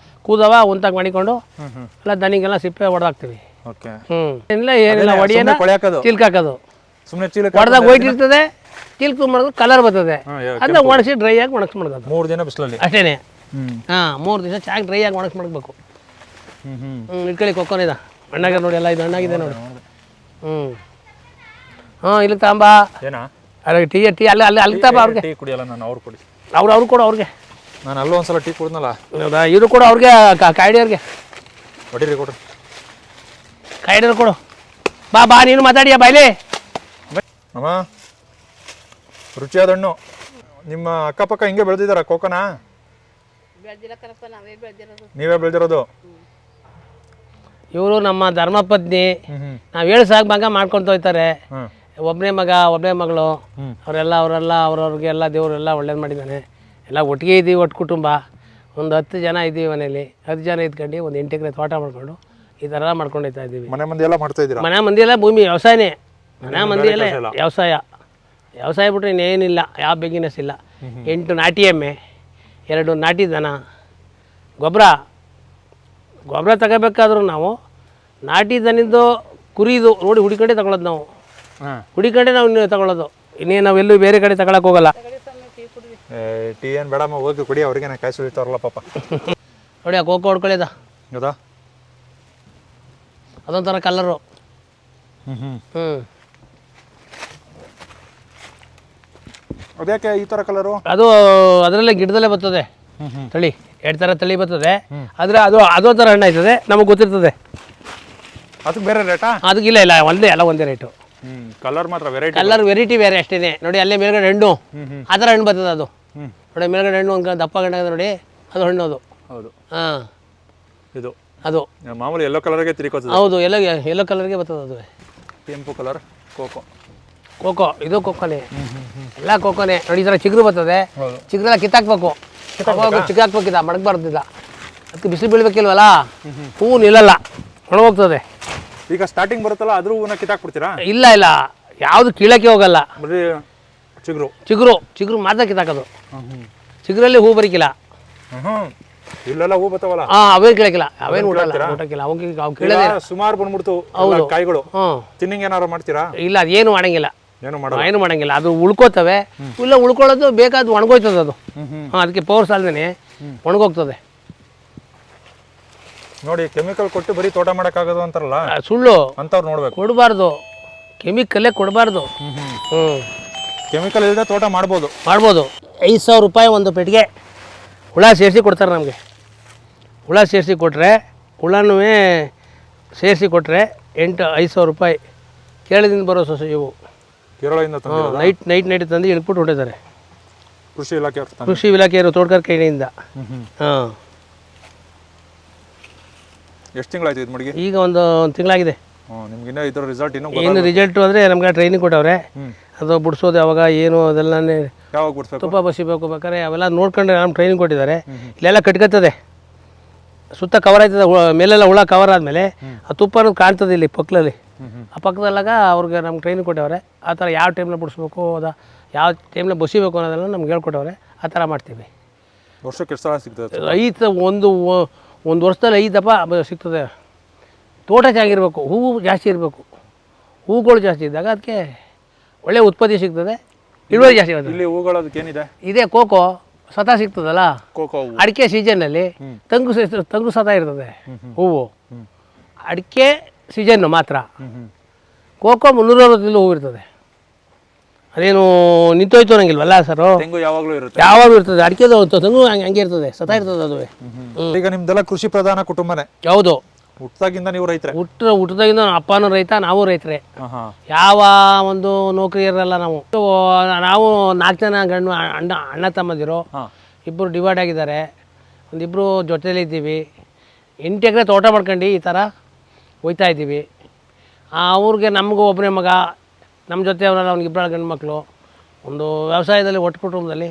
ಕೂದವ ಒಂತಾಗ ಮಾಡಿಕೊಂಡು ಎಲ್ಲ ದನಿಗೆಲ್ಲ ಸಿಪ್ಪೆ ಹೊಡೆದಾಕ್ತೀವಿ. ಏನಿಲ್ಲ, ಹೊಡಿಯೋಣ, ಚಿಲ್ಕಾಕೋದು. ಹೊಡೆದಾಗ ವೈಟ್ ಇರ್ತದೆ, ಚಿಲ್ಕು ಮಾಡೋದು ಕಲರ್ ಬರ್ತದೆ. ಅದನ್ನ ಒಣಗಿಸಿ ಡ್ರೈ ಆಗಿ ಒಣಗಿಸ್ ಮಾಡ್ಕೋದು. 3 ದಿನ ಬಿಸಿಲಲ್ಲಿ ಅಷ್ಟೇನೆ. 3 ದಿವಸ ಚೆನ್ನಾಗಿ ಡ್ರೈ ಆಗಿ ಒಣಗಿಸ್ ಮಾಡ್ಬೇಕು. ಇಟ್ಕೊಳ್ಳಿ ಕೊಕ್ಕೋನಿದ ಹಣ್ಣಾಗ ನೋಡಿ. ಎಲ್ಲ ಇದು ಹಣ್ಣಾಗಿದೆ ನೋಡಿ. ಇಲ್ಲಿ ತಾಂಬ ಅಲ್ಲ ಟೀ ಅಲ್ಲಿ ತಾಂಬ. ಅವ್ರಿಗೆ ಟೀ ಕುಡಿಯಲ್ಲ ನಾನು, ಅವ್ರು ಕೊಡಿ. ಅವ್ರು ಕೊಡು ಅವ್ರಿಗೆ. ನಾನು ಅಲ್ಲೂ ಒಂದ್ಸಲ ಟೀ ಕುಡಿದ್ನಲ್ಲ. ಹೌದಾ? ಇವರು ಕೊಡು ಅವ್ರಿಗೆ, ಕಾಯ್ಡಿಯವ್ರಿಗೆ ಹೊಡಿರಿ ಕೊಡ್ರಿ. ಕಾಯ್ಡಿಯವ್ರು ಕೊಡು. ಬಾ ನೀನು ಮಾತಾಡಿಯಾ ಬಾಯ್ಲಿ. ಅಮ್ಮ, ರುಚಿಯಾದ ಹಣ್ಣು. ನಿಮ್ಮ ಅಕ್ಕಪಕ್ಕ ಹಿಂಗೆ ಬೆಳೆದಿದ್ದಾರ ಕೋಕೋನ? ನೀವೇ ಬೆಳೆದಿರೋದು? ಇವರು ನಮ್ಮ ಧರ್ಮಪತ್ನಿ. ನಾವು ಹೇಳಿ ಸಾಕು ಮಗ ಮಾಡ್ಕೊತ ಹೋಗ್ತಾರೆ. ಒಬ್ಬನೇ ಮಗಳು. ಅವರೆಲ್ಲ ಅವ್ರವ್ರಿಗೆಲ್ಲ ದೇವರೆಲ್ಲ ಒಳ್ಳೇದು ಮಾಡಿದ್ದಾನೆ. ಎಲ್ಲ ಒಟ್ಟಿಗೆ ಇದ್ದೀವಿ, ಒಟ್ಟು ಕುಟುಂಬ. ಒಂದು 10 ಜನ ಇದ್ದೀವಿ ಮನೇಲಿ. 10 ಜನ ಇದ್ಕೊಂಡು ಒಂದು 8 ಎಕರೆ ತೋಟ ಮಾಡ್ಕೊಂಡು ಈ ಥರ ಮಾಡ್ಕೊಂಡು ಹೋಗ್ತಾ ಇದ್ದೀವಿ. ಮನೆ ಮಂದಿ ಎಲ್ಲ ಮಾಡ್ತಾ ಇದ್ದೀರಾ? ಮನೆ ಮಂದಿ ಎಲ್ಲ ಭೂಮಿ ವ್ಯವಸಾಯನೇ. ಮನೆ ಮಂದಿ ಎಲ್ಲ ವ್ಯವಸಾಯ ಬಿಟ್ರೆ ಇನ್ನೇನಿಲ್ಲ, ಯಾವ ಬಿಗಿನೆಸ್ ಇಲ್ಲ. 8 ನಾಟಿ ಎಮ್ಮೆ, 2 ನಾಟಿ ದನ. ಗೊಬ್ಬರ ತಗೋಬೇಕಾದ್ರೂ ನಾವು ನಾಟಿ ದನಿದ್ದು ಕುರಿದು ನೋಡಿ ಹುಡಿಕೊಂಡೇ ತಗೊಳ್ಳೋದು. ನಾವು ಹುಡಿಕೊಂಡೇ ನಾವು ತಗೊಳ್ಳೋದು. ಇನ್ನೇನು ನಾವೆಲ್ಲೂ ಬೇರೆ ಕಡೆ ತಗೊಳಕ್ಕೆ ಹೋಗಲ್ಲ. ಟೀ ಏನು ಬೇಡಮ್ಮ, ಹೋಗಿ ಕುಡಿ. ಅವ್ರಿಗೆ ಕಾಯಿ ಸುಳಿತಾರಲ್ಲ ಪಾಪ. ನೋಡಿ ಆ ಕೋಕೋ ಹೊಡ್ಕೊಳ್ಳೋದ. ಹೌದಾ? ಅದೊಂಥರ ಕಲರು. ಅದ್ಯಾಕೆ ಈ ಥರ ಕಲರು? ಅದು ಅದರಲ್ಲೇ ಗಿಡದಲ್ಲೇ ಬರ್ತದೆ ತಳಿ, 2 ಥರ ತಳಿ ಬರ್ತದೆ. ಆದರೆ ಅದೊಂಥರ ಹಣ್ಣು ಆಯ್ತದೆ, ನಮಗೆ ಗೊತ್ತಿರ್ತದೆ. ಅದಕ್ಕೆ ಬೇರೆ ರೇಟಾ? ಅದಕ್ಕಿಲ್ಲ ಇಲ್ಲ ಎಲ್ಲ ಒಂದೇ ರೇಟು. ಕಲರ್ ಮಾತ್ರ ವೆರೈಟಿ. ಕಲರ್ ವೆರೈಟಿ ಬೇರೆ ಅಷ್ಟೇ. ನೋಡಿ ಅಲ್ಲೇ ಮೇಲ್ಗಡೆ ಹಣ್ಣು ಆ ಥರ ಹಣ್ಣು ಬರ್ತದೆ. ಅದು ನೋಡಿ ಮೇಲ್ಗಡೆ ಹಣ್ಣು ಒಂದು ದಪ್ಪ ಗಂಡ ನೋಡಿ, ಅದು ಹಣ್ಣು ಅದು. ಹೌದು. ಹಾಂ, ಇದು ಅದು ಮಾಮೂಲಿ ಎಲ್ಲೋ ಕಲರ್ಗೆ ತಿರುಕೋತದೆ. ಹೌದು, ಎಲ್ಲೋ ಕಲರ್ಗೆ ಬರ್ತದೆ ಅದು. ಕೆಂಪು ಕಲರ್ ಕೋಕೋ, ಇದು ಕೋಕೋನೇ, ಎಲ್ಲ ಕೋಕೋನೇ. ನೋಡಿ ಈ ಥರ ಚಿಗುರು ಬರ್ತದೆ, ಚಿಗುರೆಲ್ಲ ಕಿತ್ತಾಕ್ಬೇಕು, ಚಿಕ್ಕಾಕ್ಬೇಕಿದ್ದ ಮಡಗಬಾರ್ದಿಲ್ಲ. ಅದಕ್ಕೆ ಬಿಸಿಲು ಬೀಳ್ಬೇಕಿಲ್ವಲ್ಲ, ಹೂವು ನಿಲ್ಲಲ್ಲ, ಒಣಗೋಗ್ತದೆ. ಈಗ ಸ್ಟಾರ್ಟಿಂಗ್ ಬರುತ್ತಲ್ಲ ಅದ್ರ ಹೂವನ್ನ ಕಿತ್ತಾಕ್ಬಿಡ್ತೀರಾ? ಇಲ್ಲ ಯಾವುದು ಕೀಳಕ್ಕೆ ಹೋಗಲ್ಲ, ಬರೀ ಚಿಗುರು ಮಾತ್ರ ಕಿತ್ತಾಕೋದು. ಚಿಗುರಲ್ಲಿ ಹೂ ಬರಿಕಿಲ್ಲ. ಇಲ್ಲೆಲ್ಲ ಹೂ ಬರ್ತಾವಲ್ಲ, ಅವೇ ಕೀಳಕ್ಕಿಲ್ಲ, ಅವೇನು ಊಟಕ್ಕಿಲ್ಲ. ಅವು ಕೀಳೋದೇ ಸುಮಾರು ಬಂದ್ಬಿಡ್ತು ಕಾಯಿಗಳು. ತಿನ್ನಿಂಗ್ ಏನಾರು ಮಾಡ್ತೀರಾ? ಇಲ್ಲ, ಅದೇನು ಮಾಡಂಗಿಲ್ಲ, ಏನು ಮಾಡಂಗಿಲ್ಲ. ಅದು ಉಳ್ಕೋತವೆ. ಇಲ್ಲ ಉಳ್ಕೊಳ್ಳೋದು ಬೇಕಾದ ಒಣಗೋಯ್ತದೆ ಅದು. ಅದಕ್ಕೆ ಪವರ್ ಸಾಲ್ದೇನೆ ಒಣಗೋಗ್ತದೆ. ನೋಡಿ, ಕೆಮಿಕಲ್ ಕೊಟ್ಟು ಬರೀ ತೋಟ ಮಾಡೋಕ್ಕಾಗೋದು ಅಂತಾರಲ್ಲ, ಸುಳ್ಳು. ಅಂಥವ್ರು ನೋಡ್ಬೇಕು. ಕೊಡಬಾರ್ದು, ಕೆಮಿಕಲ್ಲೇ ಕೊಡಬಾರ್ದು. ಕೆಮಿಕಲ್ ಇಲ್ಲದೆ ತೋಟ ಮಾಡ್ಬೋದು. 5,000 ರೂಪಾಯಿ ಒಂದು ಪೆಟ್ಟಿಗೆ ಹುಳ ಸೇರಿಸಿ ಕೊಡ್ತಾರೆ ನಮಗೆ. ಹುಳ ಸೇರಿಸಿ ಕೊಟ್ಟರೆ, ಹುಳನೂ ಸೇರಿಸಿ ಕೊಟ್ಟರೆ 5,000 ರೂಪಾಯಿ. ಕೇರಳದಿಂದ ಬರೋ ಸೊಸೆ ಇವು. ಕೇರಳದಿಂದ ನೈಟ್ ತಂದು ಇಳ್ಬಿಟ್ಟು ಹೊಟ್ಟಿದ್ದಾರೆ. ಕೃಷಿ ಇಲಾಖೆಯವರು ತೋಟಗಾರ ಕೈಯಿಂದ. ಹಾಂ, ಎಷ್ಟು ತಿಂಗಳಾಯ್ತು ಇದು ಮಡಿಗೆ? ಈಗ ಒಂದು ತಿಂಗಳಾಗಿದೆ. ನಿಮ್ಗೆ ಇದರ ರಿಸಲ್ಟ್ ಏನು ರಿಸಲ್ಟು ಅಂದರೆ ನಮ್ಗೆ ಟ್ರೈನಿಂಗ್ ಕೊಟ್ಟವ್ರೆ. ಅದು ಬಿಡಿಸೋದು ಯಾವಾಗ ಏನು ಅದೆಲ್ಲ ಯಾವಾಗ ಬಿಡಿಸ್ಬೇಕು, ತುಪ್ಪ ಬಸಿಬೇಕು ಬೇಕಾದ್ರೆ ಅವೆಲ್ಲ ನೋಡ್ಕೊಂಡ್ರೆ ನಮ್ಮ ಟ್ರೈನಿಂಗ್ ಕೊಟ್ಟಿದ್ದಾರೆ. ಇಲ್ಲೆಲ್ಲ ಕಟ್ಕೊತದೆ, ಸುತ್ತ ಕವರ್ ಆಯ್ತದೆ, ಮೇಲೆಲ್ಲ ಹುಳ ಕವರ್ ಆದಮೇಲೆ ಆ ತುಪ್ಪ ಅನ್ನೋದು ಕಾಣ್ತದೆ ಇಲ್ಲಿ ಪಕ್ಕದಲ್ಲಿ. ಆ ಪಕ್ಕದಲ್ಲಾಗ ಅವ್ರಿಗೆ ನಮ್ಗೆ ಟ್ರೈನಿಂಗ್ ಕೊಟ್ಟವ್ರೆ. ಆ ಥರ ಯಾವ ಟೈಮ್ನ ಬಿಡಿಸ್ಬೇಕು, ಯಾವ ಟೈಮ್ನ ಬಸಿಬೇಕು ಅನ್ನೋದೆಲ್ಲ ನಮ್ಗೆ ಹೇಳ್ಕೊಟ್ಟವ್ರೆ. ಆ ಥರ ಮಾಡ್ತೀವಿ. ವರ್ಷಕ್ಕೆ ಎಷ್ಟು ಸಲ ಸಿಗ್ತದೆ? 5 ಒಂದು ವರ್ಷದಲ್ಲಿ 5 ದಪ್ಪ ಸಿಗ್ತದೆ. ತೋಟ ಚೆನ್ನಾಗಿರ್ಬೇಕು, ಹೂವು ಜಾಸ್ತಿ ಇರಬೇಕು. ಹೂಗಳು ಜಾಸ್ತಿ ಇದ್ದಾಗ ಅದಕ್ಕೆ ಒಳ್ಳೆ ಉತ್ಪತ್ತಿ ಸಿಗ್ತದೆ, ಇಳುವರಿ ಜಾಸ್ತಿ ಇರ್ತದೆ. ಇಲ್ಲಿ ಹೂಗಳದಕ್ಕೆ ಏನಿದೆ? ಇದೇ ಕೋಕೋ ಸತ ಸಿಗ್ತದಲ್ಲ, ಕೋಕೋ ಅಡಿಕೆ ಸೀಸನ್ನಲ್ಲಿ ತಂಗು ಸತ ಇರ್ತದೆ ಹೂವು. ಅಡಿಕೆ ಸೀಸನ್ನು ಮಾತ್ರ. ಕೋಕೋ 360 ಹೂವು ಇರ್ತದೆ. ಅದೇನು ನಿಂತೋಯ್ತು ಅನ್ನಂಗಿಲ್ವಲ್ಲ ಸರ್, ತೆಂಗು ಯಾವಾಗಲೂ ಇರುತ್ತೆ. ಯಾವಾಗಲೂ ಇರ್ತದೆ. ಅಡಿಕೆದು ತೆಂಗು ಹಂಗೆ ಇರ್ತದೆ, ಸತ ಇರ್ತದೆ ಅದುವೇ. ಈಗ ನಿಮ್ದೆಲ್ಲ ಕೃಷಿ ಪ್ರಧಾನ ಕುಟುಂಬನೇ? ಹೌದು, ಹುಟ್ಟದಾಗಿಂದ ನೀವು ರೈತರೇ? ಹುಟ್ಟದಾಗಿಂದ ಅಪ್ಪನೂ ರೈತ, ನಾವು ರೈತರೇ. ಯಾವ ಒಂದು ನೌಕರಿ ಇರಲ್ಲ ನಾವು. 4 ಜನ ಗಂಡು ಅಣ್ಣ ತಮ್ಮಂದಿರು, 2 ಡಿವೈಡ್ ಆಗಿದ್ದಾರೆ, ಒಂದಿಬ್ಬರು ಜೊತೆಲಿ ಇದ್ದೀವಿ. 8 ಎಕರೆ ತೋಟ ಮಾಡ್ಕೊಂಡು ಈ ಥರ ಹೋಯ್ತಾ ಇದ್ದೀವಿ. ಅವ್ರಿಗೆ ನಮಗೂ ಒಬ್ಬನೇ ಮಗ, ನಮ್ಮ ಜೊತೆ ಅವರೆಲ್ಲ ಅವ್ನಿಗೆ 2 ಗಂಡು ಮಕ್ಕಳು. ಒಂದು ವ್ಯವಸಾಯದಲ್ಲಿ ಒಟ್ಟು ಕುಟುಂಬದಲ್ಲಿ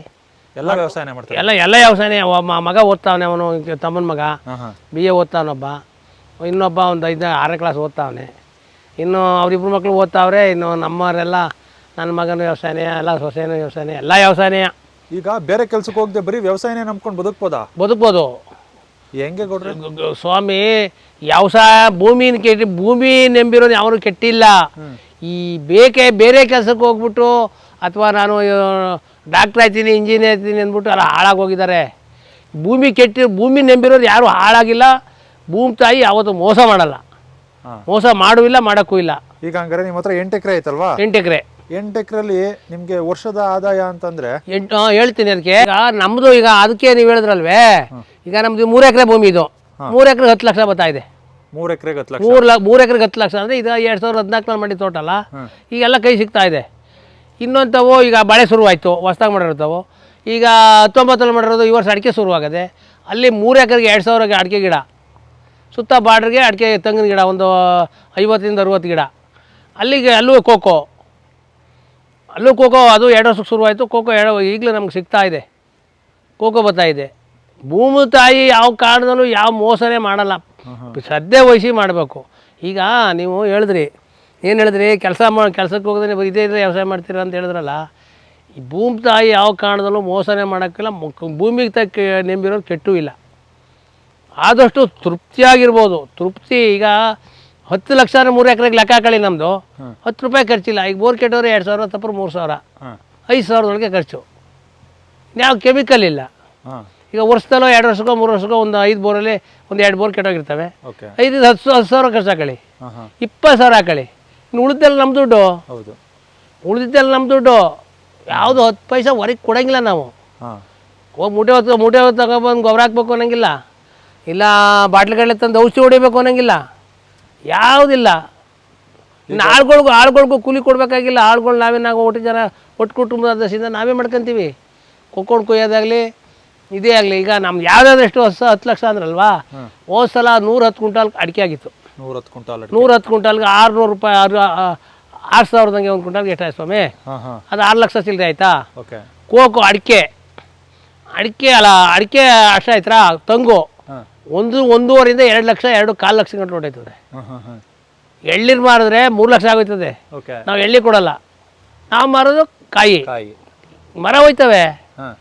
ಎಲ್ಲ ವ್ಯವಸಾಯನೇ ಮಾಡ್ತಾರೆ. ಎಲ್ಲ ವ್ಯವಸಾಯನೇ. ಮಗ ಓದ್ತಾವನೆ, ಅವನು ತಮ್ಮನ ಮಗ BA ಓದ್ತಾವನೊಬ್ಬ, ಇನ್ನೊಬ್ಬ ಒಂದು 5ನೇ-6ನೇ ಕ್ಲಾಸ್ ಓದ್ತಾವನೆ. ಇನ್ನು ಅವರಿಬ್ಬರು ಮಕ್ಕಳು ಓದ್ತಾವ್ರೆ. ಇನ್ನು ನಮ್ಮವರೆಲ್ಲ, ನನ್ನ ಮಗನೂ ವ್ಯವಸಾಯನೇ, ಎಲ್ಲ ಸೊಸೆನೂ ವ್ಯವಸಾಯನೇ, ಎಲ್ಲ ವ್ಯವಸಾಯನೇ. ಈಗ ಬೇರೆ ಕೆಲ್ಸಕ್ಕೆ ಹೋಗದೆ ಬರೀ ವ್ಯವಸಾಯನೇ ನಂಬ್ಕೊಂಡು ಬದುಕ್ಬೋದು. ಹೆಂಗೆ ಕೊಡ್ರಿ ಸ್ವಾಮಿ? ವ್ಯವಸಾಯ ಭೂಮಿ ನಂಬಿರೋದು ಯಾವನು ಕೆಟ್ಟಿಲ್ಲ. ಈ ಬೇರೆ ಕೆಲಸಕ್ಕೆ ಹೋಗ್ಬಿಟ್ಟು, ಅಥವಾ ನಾನು ಡಾಕ್ಟ್ರ್ ಆಯ್ತೀನಿ, ಇಂಜಿನಿಯರ್ ಆಯ್ತೀನಿ ಅಂದ್ಬಿಟ್ಟು ಎಲ್ಲ ಹಾಳಾಗೋಗಿದ್ದಾರೆ. ಭೂಮಿ ನಂಬಿರೋರು ಯಾರು ಹಾಳಾಗಿಲ್ಲ. ಭೂಮಿ ತಾಯಿ ಯಾವತ್ತು ಮೋಸ ಮಾಡಲ್ಲ, ಮೋಸ ಮಾಡುವಿಲ್ಲ, ಮಾಡೋಕ್ಕೂ ಇಲ್ಲ. ಈಗ ಹಂಗಾರೆ ನಿಮ್ಮ ಹತ್ರ 8 ಎಕರೆ ಐತಲ್ವಾ? 8 ಎಕರೆ. 8 ಎಕರೆಲಿ ನಿಮಗೆ ವರ್ಷದ ಆದಾಯ ಅಂತಂದ್ರೆ? ಹೇಳ್ತೀನಿ ಅದಕ್ಕೆ. ಈಗ ನಮ್ಮದು, ಈಗ ಅದಕ್ಕೆ ನೀವು ಹೇಳಿದ್ರಲ್ವೇ, ಈಗ ನಮ್ಮದು 3 ಎಕರೆ ಭೂಮಿ. ಇದು 3 ಎಕರೆಗೆ 10 ಲಕ್ಷ ಬರ್ತಾ ಇದೆ. 3 ಎಕರೆಗೆ 10 ಲಕ್ಷ? 3 ಎಕರೆಗೆ 10 ಲಕ್ಷ ಅಂದರೆ ಇದು 2014 ಮಾಡಿ ತೋಟ ಅಲ್ಲ. ಈಗೆಲ್ಲ ಕೈ ಸಿಗ್ತಾ ಇದೆ. ಇನ್ನೊಂಥವು ಈಗ ಬಾಳೆ ಶುರುವಾಯಿತು, ಹೊಸ್ದಾಗಿ ಮಾಡಿರ್ತಾವೆ. ಈಗ 19 ಮಾಡಿರೋದು ಈ ವರ್ಷ ಅಡಿಕೆ ಶುರುವಾಗದೆ. ಅಲ್ಲಿ 3 ಎಕರೆಗೆ 2,000 ಅಡಿಕೆ ಗಿಡ, ಸುತ್ತ ಬಾರ್ಡ್ರಿಗೆ ಅಡಿಕೆ ತೆಂಗಿನ ಗಿಡ ಒಂದು 50-60 ಗಿಡ. ಅಲ್ಲೂ ಕೋಕೋ, ಅದು 2 ವರ್ಷಕ್ಕೆ ಶುರುವಾಯಿತು. ಕೋಕೋ ಈಗಲೂ ನಮ್ಗೆ ಸಿಗ್ತಾ ಇದೆ, ಕೋಕೋ ಬರ್ತಾ ಇದೆ. ಭೂಮಿ ತಾಯಿ ಯಾವ ಕಾರಣದಲ್ಲೂ ಯಾವ ಮೋಸನೇ ಮಾಡಲ್ಲ, ವಹಿಸಿ ಮಾಡಬೇಕು. ಈಗ ನೀವು ಹೇಳಿದ್ರಿ, ಏನು ಹೇಳಿದ್ರಿ, ಕೆಲಸಕ್ಕೆ ಹೋಗೋದ್ರೆ ಇದೇ ವ್ಯವಸಾಯ ಮಾಡ್ತೀರ ಅಂತ ಹೇಳಿದ್ರಲ್ಲ. ಈ ಭೂಮಿ ತಾಯಿ ಯಾವ ಕಾರಣದಲ್ಲೂ ಮೋಸನೇ ಮಾಡೋಕ್ಕಿಲ್ಲ. ಭೂಮಿಗೆ ತಕ್ಕ ನೆಂಬಿರೋದು ಕೆಟ್ಟೂ ಇಲ್ಲ. ಆದಷ್ಟು ತೃಪ್ತಿಯಾಗಿರ್ಬೋದು. ತೃಪ್ತಿ. ಈಗ 10 ಲಕ್ಷ 3 ಎಕರೆಗೆ ಲೆಕ್ಕ ಹಾಕೊಳ್ಳಿ. ನಮ್ಮದು 10 ರೂಪಾಯಿ ಖರ್ಚಿಲ್ಲ. ಈಗ ಬೋರ್ ಕೆಟ್ಟವ್ರೆ 2,000, ತಪ್ಪರು 3,000, 5,000 ಖರ್ಚು. ಯಾವ ಕೆಮಿಕಲ್ ಇಲ್ಲ. ಈಗ ವರ್ಷದಲ್ಲೋ 2 ವರ್ಷಕ್ಕೋ 3 ವರ್ಷಕ್ಕೋ ಒಂದು 5 ಬೋರಲ್ಲಿ ಒಂದು 2 ಬೋರ್ ಕೆಟ್ಟೋಗಿರ್ತವೆ. ಓಕೆ 5 10 ಸಾವಿರ ಖರ್ಚು ಹಾಕೊಳ್ಳಿ, ಹಾಂ ಹಾಂ 20 ಸಾವಿರ ಹಾಕೊಳ್ಳಿ, ಇನ್ನು ಉಳಿದೆಲ್ಲ ನಮ್ಮ ದುಡ್ಡು. ಹೌದು ಉಳಿದಿದ್ದೆಲ್ಲ ನಮ್ಮ ದುಡ್ಡು. ಯಾವುದು 10 ಪೈಸೆ ಹೊರಗೆ ಕೊಡೋಂಗಿಲ್ಲ ನಾವು. ಹಾಂ ಹೋಗಿ ಮೂಟೆ ಹೊತ್ತು ತಗೊಬಂದು ಗೊಬ್ಬರ ಹಾಕ್ಬೇಕು ಅನ್ನೋಂಗಿಲ್ಲ, ಇಲ್ಲ ಬಾಟ್ಲಿಗಟ್ಟಲೆ ತಂದು ಔಷಧಿ ಹೊಡಿಬೇಕು ಅನ್ನೋಂಗಿಲ್ಲ, ಯಾವುದಿಲ್ಲ. ಇನ್ನು ಆಳುಗಳಿಗೂ ಕೂಲಿ ಕೊಡಬೇಕಾಗಿಲ್ಲ. ಆಳುಗಳು ನಾವೇ ನಾವು ಒಟ್ಟು ಕುಟುಂಬದ ದಶೆಯಿಂದ ನಾವೇ ಮಾಡ್ಕೊತೀವಿ. ಕೊಕ್ಕೊಂಡು ಕೊಯ್ಯೋದಾಗಲಿ ಇದೇ ಆಗಲಿ. ಈಗ ನಮ್ದು ಯಾವುದಾದ್ರು ಎಷ್ಟು 10 ಲಕ್ಷ ಅಂದ್ರಲ್ವಾ, ಹೋದ ಸಲ 110 ಕ್ವಿಂಟಾಲ್ ಅಡಿಕೆ ಆಗಿತ್ತು. 110 ಕ್ವಿಂಟಾಲ್ 110 ಕ್ವಿಂಟಾಲ್ಗೆ 600 ರೂಪಾಯಿ 6,000ದಂಗೆ ಒಂದು ಕ್ವಿಂಟಾಲ್ಗೆ ಎಷ್ಟಾಯ್ತು ಸ್ವಾಮಿ? ಹಾಂ ಹಾಂ ಅದು 6 ಲಕ್ಷ ಚಿಲ್ಲರೆ ಆಯಿತಾ? ಓಕೆ ಕೋಕು ಅಡಿಕೆ ಅಷ್ಟಾಯ್ತಾ? ತಂಗು ಹಾಂ 1.5 2 ಲಕ್ಷ 2.25 ಲಕ್ಷ ಗಂಟೆ ಹೊಟ್ಟೈತದೆ. ಹಾಂ ಹಾಂ ಹಾಂ ಎಳ್ನೀರು ಮಾರಿದ್ರೆ 3 ಲಕ್ಷ ಆಗೋಯ್ತದೆ. ಓಕೆ ನಾವು ಎಳ್ಳಿ ಕೊಡಲ್ಲ, ನಾವು ಮಾರೋದು ಕಾಯಿ. ಕಾಯಿ ಮರ ಹೋಯ್ತವೆ, ಹಾಂ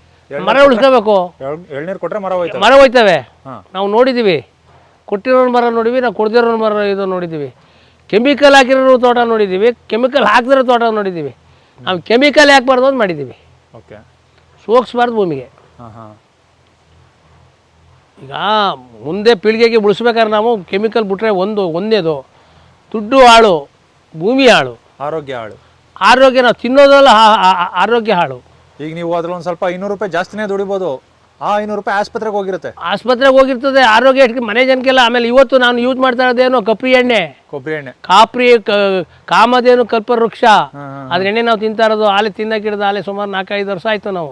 ಮರ ಉಳಿಸ್ಕೋಬೇಕು. ಎಳ್ನೀರು ಕೊಟ್ಟರೆ ಮರ ಹೋಯ್ತು. ಮರ ಹೋಯ್ತವೆ, ಹಾಂ ನಾವು ನೋಡಿದ್ದೀವಿ. ಕೊಟ್ಟಿರೋ ಮರ ನೋಡಿವಿ, ನಾವು ಕೊಡ್ದಿರೋ ಮರ ಇದು ನೋಡಿದ್ದೀವಿ. ಕೆಮಿಕಲ್ ಹಾಕಿರೋ ತೋಟ ನೋಡಿದ್ದೀವಿ, ಕೆಮಿಕಲ್ ಹಾಕಿದಿರೋ ತೋಟ ನೋಡಿದ್ದೀವಿ. ನಾವು ಕೆಮಿಕಲ್ ಹಾಕ್ಬಾರ್ದು ಅಂತ ಮಾಡಿದ್ದೀವಿ, ಓಕೆ ಸೋಗಿಸ್ಬಾರ್ದು ಭೂಮಿಗೆ. ಹಾಂ ಹಾಂ ಈಗ ಮುಂದೆ ಪೀಳಿಗೆಗೆ ಉಳಿಸ್ಬೇಕಾದ್ರೆ ನಾವು ಕೆಮಿಕಲ್ ಬಿಟ್ರೆ ಒಂದೇದು ದುಡ್ಡು ಹಾಳು, ಭೂಮಿ ಹಾಳು, ಆರೋಗ್ಯ ಹಾಳು. ಆರೋಗ್ಯ ನಾವು ತಿನ್ನೋದಲ್ಲ, ಆರೋಗ್ಯ ಹಾಳು. ಈಗ ನೀವು ಅದ್ರಲ್ಲಿ ಒಂದು ಸ್ವಲ್ಪ 500 ರೂಪಾಯಿ ಜಾಸ್ತಿನೇ ದುಡಿಬೋದು. ಆ 500 ರೂಪಾಯಿ ಆಸ್ಪತ್ರೆಗೆ ಹೋಗಿರುತ್ತೆ. ಆಸ್ಪತ್ರೆಗೆ ಹೋಗಿರ್ತದೆ, ಆರೋಗ್ಯ ಎಷ್ಟು ಮನೆ ಜನಕ್ಕೆಲ್ಲ. ಆಮೇಲೆ ಇವತ್ತು ನಾನು ಯೂಸ್ ಮಾಡ್ತಾ ಇರೋದೇನು ಕೊಬ್ಬರಿ ಎಣ್ಣೆ. ಕಾಮಧೇನು ಕಲ್ಪವೃಕ್ಷ, ಅದ್ರ ಎಣ್ಣೆ ನಾವು ತಿಂತಾ ಇರೋದು. ಹಾಲೆ ತಿನ್ನಕ್ಕಿಡ್ದು ಹಾಲೆ ಸುಮಾರು 4-5 ವರ್ಷ ಆಯ್ತು ನಾವು.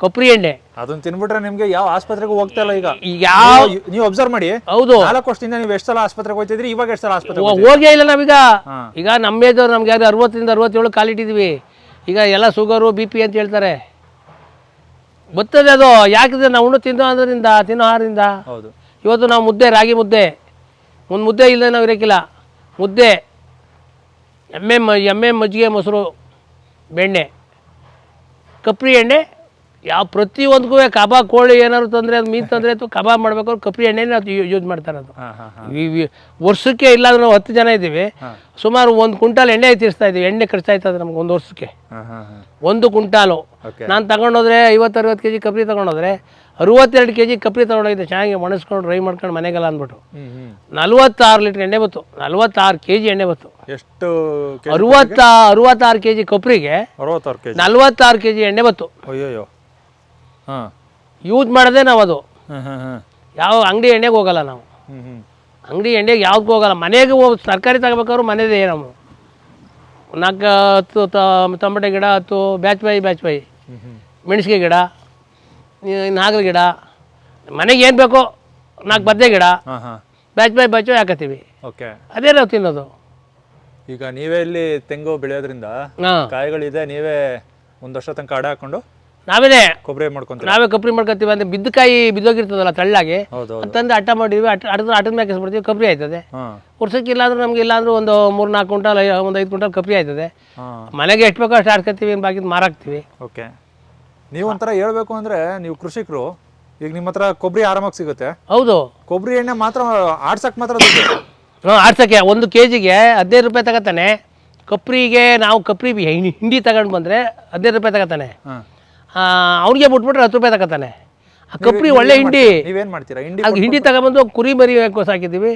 ಕೊಬ್ಬರಿ ಎಣ್ಣೆ ಅದನ್ನ ತಿನ್ಬಿಟ್ರೆ ನಿಮ್ಗೆ ಯಾವ ಆಸ್ಪತ್ರೆಗೂ ಹೋಗ್ತಾ ಇಲ್ಲ. ಈಗ ಯಾವ ನೀವು ಅಬ್ಸರ್ವ್ ಮಾಡಿ, ಹೌದು 4 ವರ್ಷದಿಂದ ನೀವು ಎಷ್ಟು ಸಲ ಆಸ್ಪತ್ರೆಗೆ ಹೋಗ್ತಿದ್ರಿ, ಇವಾಗ ಎಷ್ಟು ಸಲ ಆಸ್ಪತ್ರೆ ಹೋಗೇ ಇಲ್ಲ ನಾವೀಗ. ಈಗ ನಮ್ಮೇದವ್ರು ನಮ್ಗೆ ಯಾರು 60ರಿಂದ 67 ಕಾಲಿಟ್ಟಿದ್ವಿ. ಈಗ ಎಲ್ಲ ಶುಗರು BP ಅಂತ ಹೇಳ್ತಾರೆ. ಬರ್ತದೆ ಅದು. ಯಾಕಿದ್ರೆ ನಾವು ತಿನ್ನೋ ಆಹಾರದಿಂದ. ಹೌದು. ಇವತ್ತು ನಾವು ಮುದ್ದೆ, ರಾಗಿ ಮುದ್ದೆ, ಒಂದು ಮುದ್ದೆ ಇಲ್ಲದೆ ನಾವು ಇರೋಕ್ಕಿಲ್ಲ. ಮುದ್ದೆ, ಎಮ್ಮೆ ಮಜ್ಜಿಗೆ, ಮೊಸರು, ಬೆಣ್ಣೆ, ಕೊಬ್ಬರಿ ಎಣ್ಣೆ, ಯಾವ ಪ್ರತಿಯೊಂದಕ್ಕೂ ಕಬಾಬ್, ಕೋಳಿ ಏನಾದ್ರು ತಂದರೆ, ಅದು ಮೀನು ತಂದರೆ ಅಥವಾ ಕಬಾಬ್ ಮಾಡಬೇಕು, ಕೊಬ್ಬರಿ ಎಣ್ಣೆನೇ ಅದು ಯೂಸ್ ಮಾಡ್ತಾರೆ. ಅದು ವರ್ಷಕ್ಕೆ ಇಲ್ಲಾಂದ್ರೆ ನಾವು 10 ಜನ ಇದ್ದೀವಿ, ಸುಮಾರು 1 ಕ್ವಿಂಟಾಲ್ ಎಣ್ಣೆ ತೀರಿಸ್ತಾ ಇದ್ದೀವಿ. ಎಣ್ಣೆ ಖರ್ಚಾಯ್ತದೆ ನಮ್ಗೆ ಒಂದು ವರ್ಷಕ್ಕೆ 1 ಕ್ವಿಂಟಾಲು. ನಾನು ತಗೊಂಡೋದ್ರೆ 50-60 kg ಕೊಬ್ಬರಿ ತಗೊಂಡೋದ್ರೆ 62 kg ಕೊಬ್ಬರಿ ತಗೊಂಡೋಗಿದ್ದೆ. ಚೆನ್ನಾಗಿ ಒಣಸ್ಕೊಂಡು ಡ್ರೈ ಮಾಡ್ಕೊಂಡು ಮನೆಗೆಲ್ಲ ಅಂದ್ಬಿಟ್ಟು 46 ಲೀಟ್ರ್ ಎಣ್ಣೆ ಬತ್ತು. 46 kg ಎಣ್ಣೆ ಬತ್ತು. ಎಷ್ಟು? 66 kg ಕೊಬ್ಬರಿಗೆ 46 kg ಎಣ್ಣೆ ಬತ್ತು. ಅಯ್ಯೋ. ಹಾಂ ಯೂಸ್ ಮಾಡೋದೇ ನಾವು ಅದು. ಯಾವ ಅಂಗಡಿ ಎಣ್ಣೆಗೆ ಹೋಗಲ್ಲ ನಾವು. ಅಂಗಡಿ ಎಣ್ಣೆಗೆ ಯಾವ್ದಕ್ಕೂ ಹೋಗಲ್ಲ. ಮನೆಗೆ ತರಕಾರಿ ತಗೋಬೇಕಾದ್ರು ಮನೆಯದೇ. ನಾವು 4-10 ಟೊಮೆಟೊ ಗಿಡ, 10 ಬ್ಯಾಚ್ ಬೈ ಮೆಣಸಿಗೆ ಗಿಡ, ಹಾಗಲ ಗಿಡ, ಮನೆಗೆ ಏನು ಬೇಕೋ 4 ಬದ್ದೆ ಗಿಡ, ಬ್ಯಾಚ್ ಬೈ ಹಾಕತ್ತೀವಿ. ಓಕೆ, ಅದೇ ನಾವು ತಿನ್ನೋದು. ಈಗ ನೀವೇ ಇಲ್ಲಿ ತೆಂಗು ಬೆಳೆಯೋದ್ರಿಂದ ಕಾಯಿಗಳಿದೆ, ನೀವೇ 1 ವರ್ಷ ತನಕ ಅಡ ಹಾಕೊಂಡು ನಾವೇ ಕೊಬ್ಬರಿ ಮಾಡ್ಕೊಂತೀವಿ. ನಾವೇ ಕೊಬ್ಬರಿ ಮಾಡ್ಕೊತೀವಿ. ಅಂದರೆ ಬಿದ್ದು ಕಾಯಿ ಬಿದ್ದೋಗಿರ್ತದಲ್ಲ ತಳ್ಳಾಗಿ, ಅಂತಂದು ಅಟ್ಟ ಮಾಡಿದ್ವಿ. ಅಟ್ಟದ ಮೇಲೆ ಕೆಸ್ಬಿಡ್ತೀವಿ, ಕೊಬ್ಬರಿ ಆಯ್ತದೆ. ವರ್ಷಕ್ಕೆ ಇಲ್ಲಾಂದ್ರೆ ನಮ್ಗೆ ಇಲ್ಲಾಂದ್ರೆ ಒಂದು 3-4 ಕ್ವಿಂಟಾಲ್, ಒಂದು 5 ಕ್ವಿಂಟಾಲ್ ಕೊಬ್ಬರಿ ಆಯ್ತದೆ. ಮನೆಗೆ ಎಷ್ಟು ಬೇಕೋ ಅಷ್ಟು ಆಡ್ಕೊತೀವಿ, ಬಾಕಿ ಮಾರಾಕ್ತೀವಿ. ಓಕೆ, ನೀವು ಒಂಥರ ಹೇಳ್ಬೇಕು ಅಂದರೆ ನೀವು ಕೃಷಿಕರು, ಈಗ ನಿಮ್ಮ ಹತ್ರ ಕೊಬ್ಬರಿ ಆರಾಮಾಗಿ ಸಿಗುತ್ತೆ. ಹೌದು, ಕೊಬ್ಬರಿ ಎಣ್ಣೆ ಮಾತ್ರ ಆಡ್ಸಕ್ಕೆ ಮಾತ್ರ ಆಡ್ಸೋಕ್ಕೆ 1 kg-ಗೆ 15 ರೂಪಾಯಿ ತಗೋತಾನೆ. ಕೊಬ್ಬರಿಗೆ ನಾವು ಕೊಬ್ಬರಿ ಹಿಂಡಿ ತಗೊಂಡು ಬಂದರೆ 15 ರೂಪಾಯಿ ತಗೋತಾನೆ. ಅವ್ನಿಗೆ ಬಿಟ್ಬಿಟ್ರೆ 10 ರೂಪಾಯಿ ತಗೋತಾನೆ. ಆ ಕೊಬ್ಬರಿ ಒಳ್ಳೆ ಹಿಂಡಿ. ನೀವೇನು ಮಾಡ್ತೀರಾ? ಹಿಂಡಿ ತಗೊಂಡ್ಬಂದು ಕುರಿ ಮರಿ ಸಾಕಿದ್ದೀವಿ,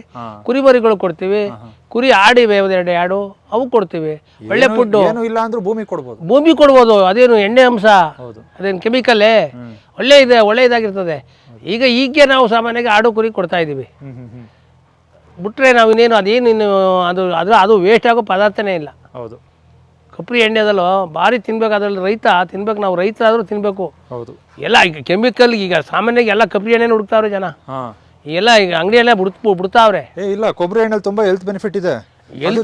ಕುರಿ ಮರಿಗಳು ಕೊಡ್ತೀವಿ. ಕುರಿ ಆಡಿವೆ 1-2 ಆಡು, ಅವು ಕೊಡ್ತೀವಿ. ಒಳ್ಳೆ ಫುಡ್ಡು. ಏನು ಇಲ್ಲ ಅಂದ್ರೂ ಭೂಮಿ ಕೊಡ್ಬೋದು. ಅದೇನು ಎಣ್ಣೆ ಅಂಶ, ಅದೇನು ಕೆಮಿಕಲ್ಲೇ, ಒಳ್ಳೆಯದಾಗಿರ್ತದೆ. ಈಗ ನಾವು ಸಾಮಾನ್ಯವಾಗಿ ಆಡು ಕುರಿ ಕೊಡ್ತಾ ಇದ್ದೀವಿ. ಬಿಟ್ರೆ ನಾವು ಇನ್ನೇನು ಅದೇನು ಅದು ವೇಸ್ಟ್ ಆಗೋ ಪದಾರ್ಥನೇ ಇಲ್ಲ. ಹೌದು, ಕೊಬ್ಬರಿ ಎಣ್ಣೆ ಅದಲ್ಲೋ ಭಾರಿ ತಿನ್ಬೇಕು. ಅದ್ರಲ್ಲಿ ರೈತ ತಿನ್ಬೇಕು. ನಾವು ರೈತ ಆದರೂ ತಿನ್ನಬೇಕು. ಹೌದು, ಎಲ್ಲ ಈಗ ಕೆಮಿಕಲ್. ಈಗ ಸಾಮಾನ್ಯವಾಗಿ ಎಲ್ಲ ಕೊಬ್ಬರಿ ಎಣ್ಣೆ ಹುಡುಕ್ತಾವ್ರೆ ಜನ. ಎಲ್ಲ ಈಗ ಅಂಗಡಿಯಲ್ಲೇ ಬಿಡ್ತಾವ್ರೆ. ಇಲ್ಲ, ಕೊಬ್ಬರಿ ಎಣ್ಣೆಲಿ ತುಂಬಾ ಹೆಲ್ತ್ ಬೆನಿಫಿಟ್ ಇದೆ.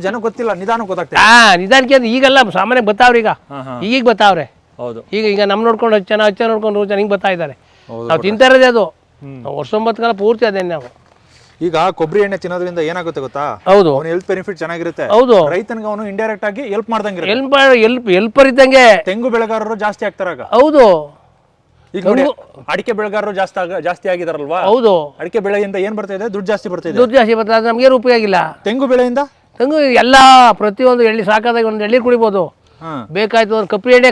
ಜನ ಗೊತ್ತಿಲ್ಲ, ನಿಧಾನಕ್ಕೆ ಗೊತ್ತಾಗ್ತದೆ. ನಿಧಾನಕ್ಕೆ ಅಂತ ಈಗೆಲ್ಲ ಸಾಮಾನ್ಯ ಬರ್ತಾವ್ರೆ. ಈಗ ಬರ್ತಾವ್ರೆ. ಹೌದು, ಈಗ ನಮ್ಮ ನೋಡ್ಕೊಂಡು ಹಚ್ಚ ನೋಡ್ಕೊಂಡು ಜನ ಹಿಂಗೆ ಬರ್ತಾ ಇದ್ದಾರೆ. ನಾವು ತಿಂತಾ ಇರೋದೇ ಅದು. ವರ್ಷ 9 ಕಾಲ ಪೂರ್ತಿ ಅದೇನು ನಾವು. ಈಗ ಕೊಬ್ಬರಿ ಎಣ್ಣೆ ತಿನ್ನೋದ್ರಿಂದ ಏನಾಗುತ್ತೆ ಗೊತ್ತಾ? ಹೌದು, ಅವನು ಹೆಲ್ತ್ ಬೆನಿಫಿಟ್ ಚೆನ್ನಾಗಿರುತ್ತೆ. ಹೌದು, ರೈತನಿಗೆ ಅವನು ಇಂಡೈರೆಕ್ಟ್ ಆಗಿ ಹೆಲ್ಪ್ ಮಾಡ್ದಂಗೆ, ಹೆಲ್ಪರ್ ಇದ್ದಂಗೆ. ತೆಂಗು ಬೆಳೆಗಾರರು ಜಾಸ್ತಿ ಆಗ್ತಾರಾಗ. ಹೌದು, ಈಗ ಅಡಿಕೆ ಬೆಳೆಗಾರರು ಜಾಸ್ತಿ ಆಗಿದಾರಲ್ವಾ? ಹೌದು, ಅಡಿಕೆ ಬೆಳೆಯಿಂದ ಏನ್ ಬರ್ತಾ ಇದೆ? ದುಡ್ಡು ಜಾಸ್ತಿ ಬರ್ತಾ ಇದೆ. ನಮ್ಗೆ ಉಪಯೋಗ ಆಗಿಲ್ಲ. ತೆಂಗು ಬೆಳೆಯಿಂದ ತೆಂಗು ಎಲ್ಲ ಪ್ರತಿಯೊಂದು ಎಳ್ಳಿ ಸಾಕಾದಾಗ ಒಂದು ಎಳ್ಳಿ ಕುಡಿಬೋದು. ಬೇಕಾಯ್ತು ಅಂದ್ರೆ ಕಪ್ಪಿ ಎಣ್ಣೆ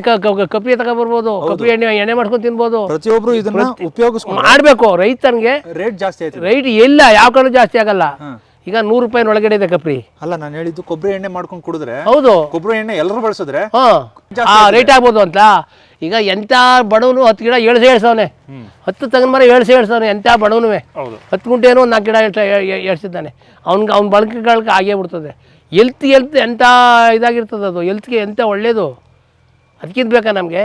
ಕಪ್ಪಿ ತಗೊಬರ್ಬೋದು, ಕಪ್ಪಿ ಎಣ್ಣೆ ಮಾಡ್ಕೊಂಡು ತಿನ್ಬೋದು. ಪ್ರತಿಯೊಬ್ರು ಇದನ್ನ ಉಪಯೋಗಿಸ್ಕೊಂಡು ಮಾಡಬೇಕು. ರೈತನಿಗೆ ರೇಟ್ ಜಾಸ್ತಿ ಆಯ್ತು. ರೈಟ್ ಎಲ್ಲ ಯಾವ ಕಡೆ ಜಾಸ್ತಿ ಆಗಲ್ಲ. ಈಗ 100 ರೂಪಾಯಿ ಒಳಗಡೆ ಇದೆ ಕಪ್ರಿ. ಅಲ್ಲ ನಾನು ಹೇಳಿದ್ದು ಕೊಬ್ಬರಿ ಎಣ್ಣೆ ಮಾಡ್ಕೊಂಡು ಕುಡಿದ್ರೆ, ಹೌದು ಕೊಬ್ಬರಿ ಎಣ್ಣೆ ಎಲ್ಲರೂ ಬಳಸಿದ್ರೆ ರೇಟ್ ಆಗ್ಬೋದು ಅಂತ. ಈಗ ಎಂತ ಬಡವನು 10 ಗಿಡ ಏಳ್ಸವನೆ, 10 ತೆಂಗಿನ ಮರ ಏಳ್ಸವನೆ. ಎಂತ ಬಡವನು 10 ಗುಂಟೆನೋ 4 ಗಿಡ ಏಳ್ಸಿದ್ದಾನೆ. ಅವ್ನ ಬಳಕೆಗಳಿಗೆ ಆಗೇ ಬಿಡ್ತದೆ. ಎಲ್ತ್ ಎಂಥ ಇದಾಗಿರ್ತದೆ ಅದು. ಎಲ್ತ್ಗೆ ಎಂಥ ಒಳ್ಳೇದು. ಅದಕ್ಕಿಂತ ಬೇಕಾ ನಮಗೆ?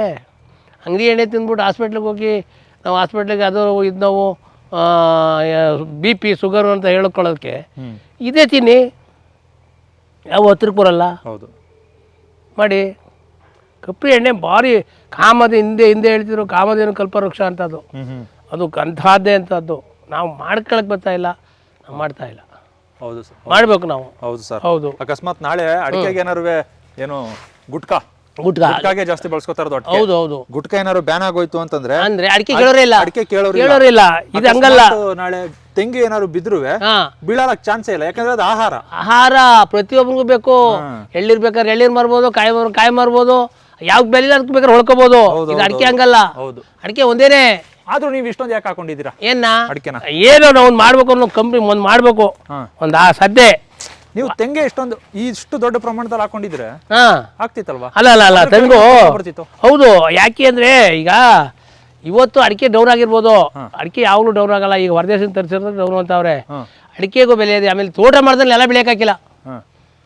ಅಂಗಡಿ ಎಣ್ಣೆ ತಿಂದ್ಬಿಟ್ಟು ಹಾಸ್ಪಿಟ್ಲಿಗೆ ಹೋಗಿ ನಾವು ಹಾಸ್ಪಿಟ್ಲಿಗೆ ಅದು ಇದು ನಾವು BP ಶುಗರು ಅಂತ ಹೇಳ್ಕೊಳ್ಳೋದಕ್ಕೆ ಇದೇ ತಿನ್ನಿ, ಯಾವ ಹತ್ರಕ್ಕೆ ಬರಲ್ಲ. ಹೌದು ಮಾಡಿ. ಕಪ್ಪಿ ಎಣ್ಣೆ ಭಾರಿ ಹಿಂದೆ ಹೇಳ್ತಿದ್ರು ಕಾಮಧೇನು ಕಲ್ಪವೃಕ್ಷ ಅಂತದ್ದು. ಅದು ಅಂಥದ್ದೇ ಅಂತದ್ದು. ನಾವು ಮಾಡ್ಕೊಳಕ್ಕೆ ಬರ್ತಾ ಇಲ್ಲ, ನಾವು ಮಾಡ್ತಾ ಇಲ್ಲ. ಹೌದು ಸರ್, ಮಾಡಬೇಕು ನಾವು. ಹೌದು ಸರ್. ಹೌದು. ಅಕಸ್ಮಾತ್ ನಾಳೆ ಅಡಿಕೆಗೆ ಏನಾರು ಏನು ಗುಟ್ಕಾಗೆ ಜಾಸ್ತಿ ಬಳಸ್ಕೊತಾ ಇರೋದು. ಹೌದು ಹೌದು. ಗುಟ್ಕಾ ಏನಾರು ಬ್ಯಾನ್ ಆಗೋಯ್ತು ಅಂತಂದ್ರೆ ಅಂದ್ರೆ ಅಡಿಕೆ ಕೇಳೋರೇ ಇಲ್ಲ, ಅಡಿಕೆ ಕೇಳೋರಿಲ್ಲ. ಇದು ಹಂಗಲ್ಲ. ನಾಳೆ ತೆಂಗು ಏನಾರು ಬಿದ್ರು ಬೀಳಕ್ ಚಾನ್ಸೇ ಇಲ್ಲ, ಯಾಕಂದ್ರೆ ಅದು ಆಹಾರ ಪ್ರತಿಯೊಬ್ಬರಿಗೂ ಬೇಕು. ಎಳ್ನೀರ್ ಬೇಕಾದ್ರೆ ಎಳ್ನೀರ್ ಮಾರ್ಬೋದು, ಕಾಯಿ ಮಾರ್ಬೋದು, ಯಾವ ಬೆಲೆ ಬೇಕಾದ್ರೆ ಹೊಳ್ಕೋಬಹುದು. ಇದು ಅಡಿಕೆ ಹಂಗಲ್ಲ. ಅಡಿಕೆ ಒಂದೇನೆ. ಆದ್ರೂ ನೀವು ಇಷ್ಟೊಂದು ಯಾಕೆ ಹಾಕೊಂಡಿದ್ದೀರಾ? ಅಡಿಕೆನ ಏನೋ ನಾವು ಮಾಡ್ಬೇಕು ಅನ್ನೋ ಕಂಪ್ನಿ ಒಂದ್ ಮಾಡ್ಬೇಕು. ಒಂದ್ ಸದ್ದೆ ನೀವು ತೆಂಗೆ ಇಷ್ಟು ದೊಡ್ಡ ಪ್ರಮಾಣದಲ್ಲಿ ಹಾಕೊಂಡಿದ್ರೆ ಆಗ್ತಿತ್ತಲ್ವಾ? ಅಲ್ಲ ತೆಂಗು ಹೌದು. ಯಾಕೆ ಅಂದ್ರೆ ಈಗ ಇವತ್ತು ಅಡಿಕೆ ಡೌನ್ ಆಗಿರ್ಬೋದು, ಅಡಿಕೆ ಯಾವಾಗಲೂ ಡೌನ್ ಆಗಲ್ಲ. ಈಗ ಹೊರದೇಶದಿಂದ ತರಿಸಿರೋದು ಡೌನ್ ಅಂತವ್ರೆ. ಅಡಿಕೆಗೂ ಬೆಲೆ ಇದೆ. ಆಮೇಲೆ ತೋಟ ಮಾಡ್ದನ್ನ ಎಲ್ಲ ಬೆಳೆಯಕ್ಕಾಗಿಲ್ಲ.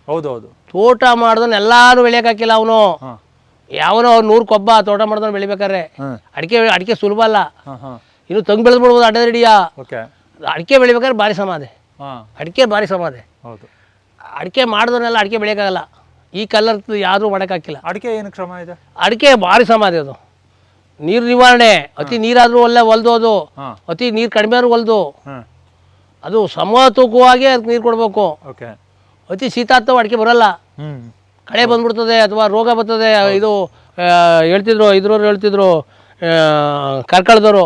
ಹೌದು ಹೌದು. ತೋಟ ಮಾಡ್ದನ್ನ ಎಲ್ಲಾರು ಬೆಳೆಯಕ್ಕಾಗಿಲ್ಲ. ಅವನು ಯಾವನೋ 100 ಕೊಬ್ಬ ತೋಟ ಮಾಡ್ದವ್ನು ಬೆಳಿಬೇಕಾದ್ರೆ ಅಡಿಕೆ ಸುಲಭ ಅಲ್ಲ. ಇನ್ನು ತಂಗು ಬೆಳೆದ್ಬಿಡ್ಬೋದು ಅಡ್ಡದಡಿಯ. ಅಡಿಕೆ ಬೆಳಿಬೇಕಾದ್ರೆ ಭಾರಿ ಸಮಾಧಿ. ಅಡಿಕೆ ಭಾರಿ ಸಮಾಧಿ. ಅಡಿಕೆ ಮಾಡಿದವನ್ನೆಲ್ಲ ಅಡಿಕೆ ಬೆಳೆಯೋಕ್ಕಾಗಲ್ಲ. ಈ ಕಲರ್ ಯಾರೂ ಮಾಡೋಕ್ಕಾಗಿಲ್ಲ. ಅಡಿಕೆ ಏನು ಕ್ರಮ ಇದೆ? ಅಡಿಕೆ ಭಾರಿ ಸಮಾಧಿ. ಅದು ನೀರು ನಿವಾರಣೆ. ಅತಿ ನೀರಾದ್ರೂ ಹೊಲ್ದು, ಅದು ಅತಿ ನೀರು ಕಡಿಮೆ ಆದ್ರೂ ಹೊಲ್ದು. ಅದು ಸಮತೂಕವಾಗಿ ಅದಕ್ಕೆ ನೀರು ಕೊಡಬೇಕು. ಅತಿ ಶೀತ ಆಗ್ತಾವ ಅಡಿಕೆ ಬರಲ್ಲ. ಕಳೆ ಬಂದ್ಬಿಡ್ತದೆ ಅಥವಾ ರೋಗ ಬರ್ತದೆ. ಇದು ಹೇಳ್ತಿದ್ರು ಕಾರ್ಕಳದವರು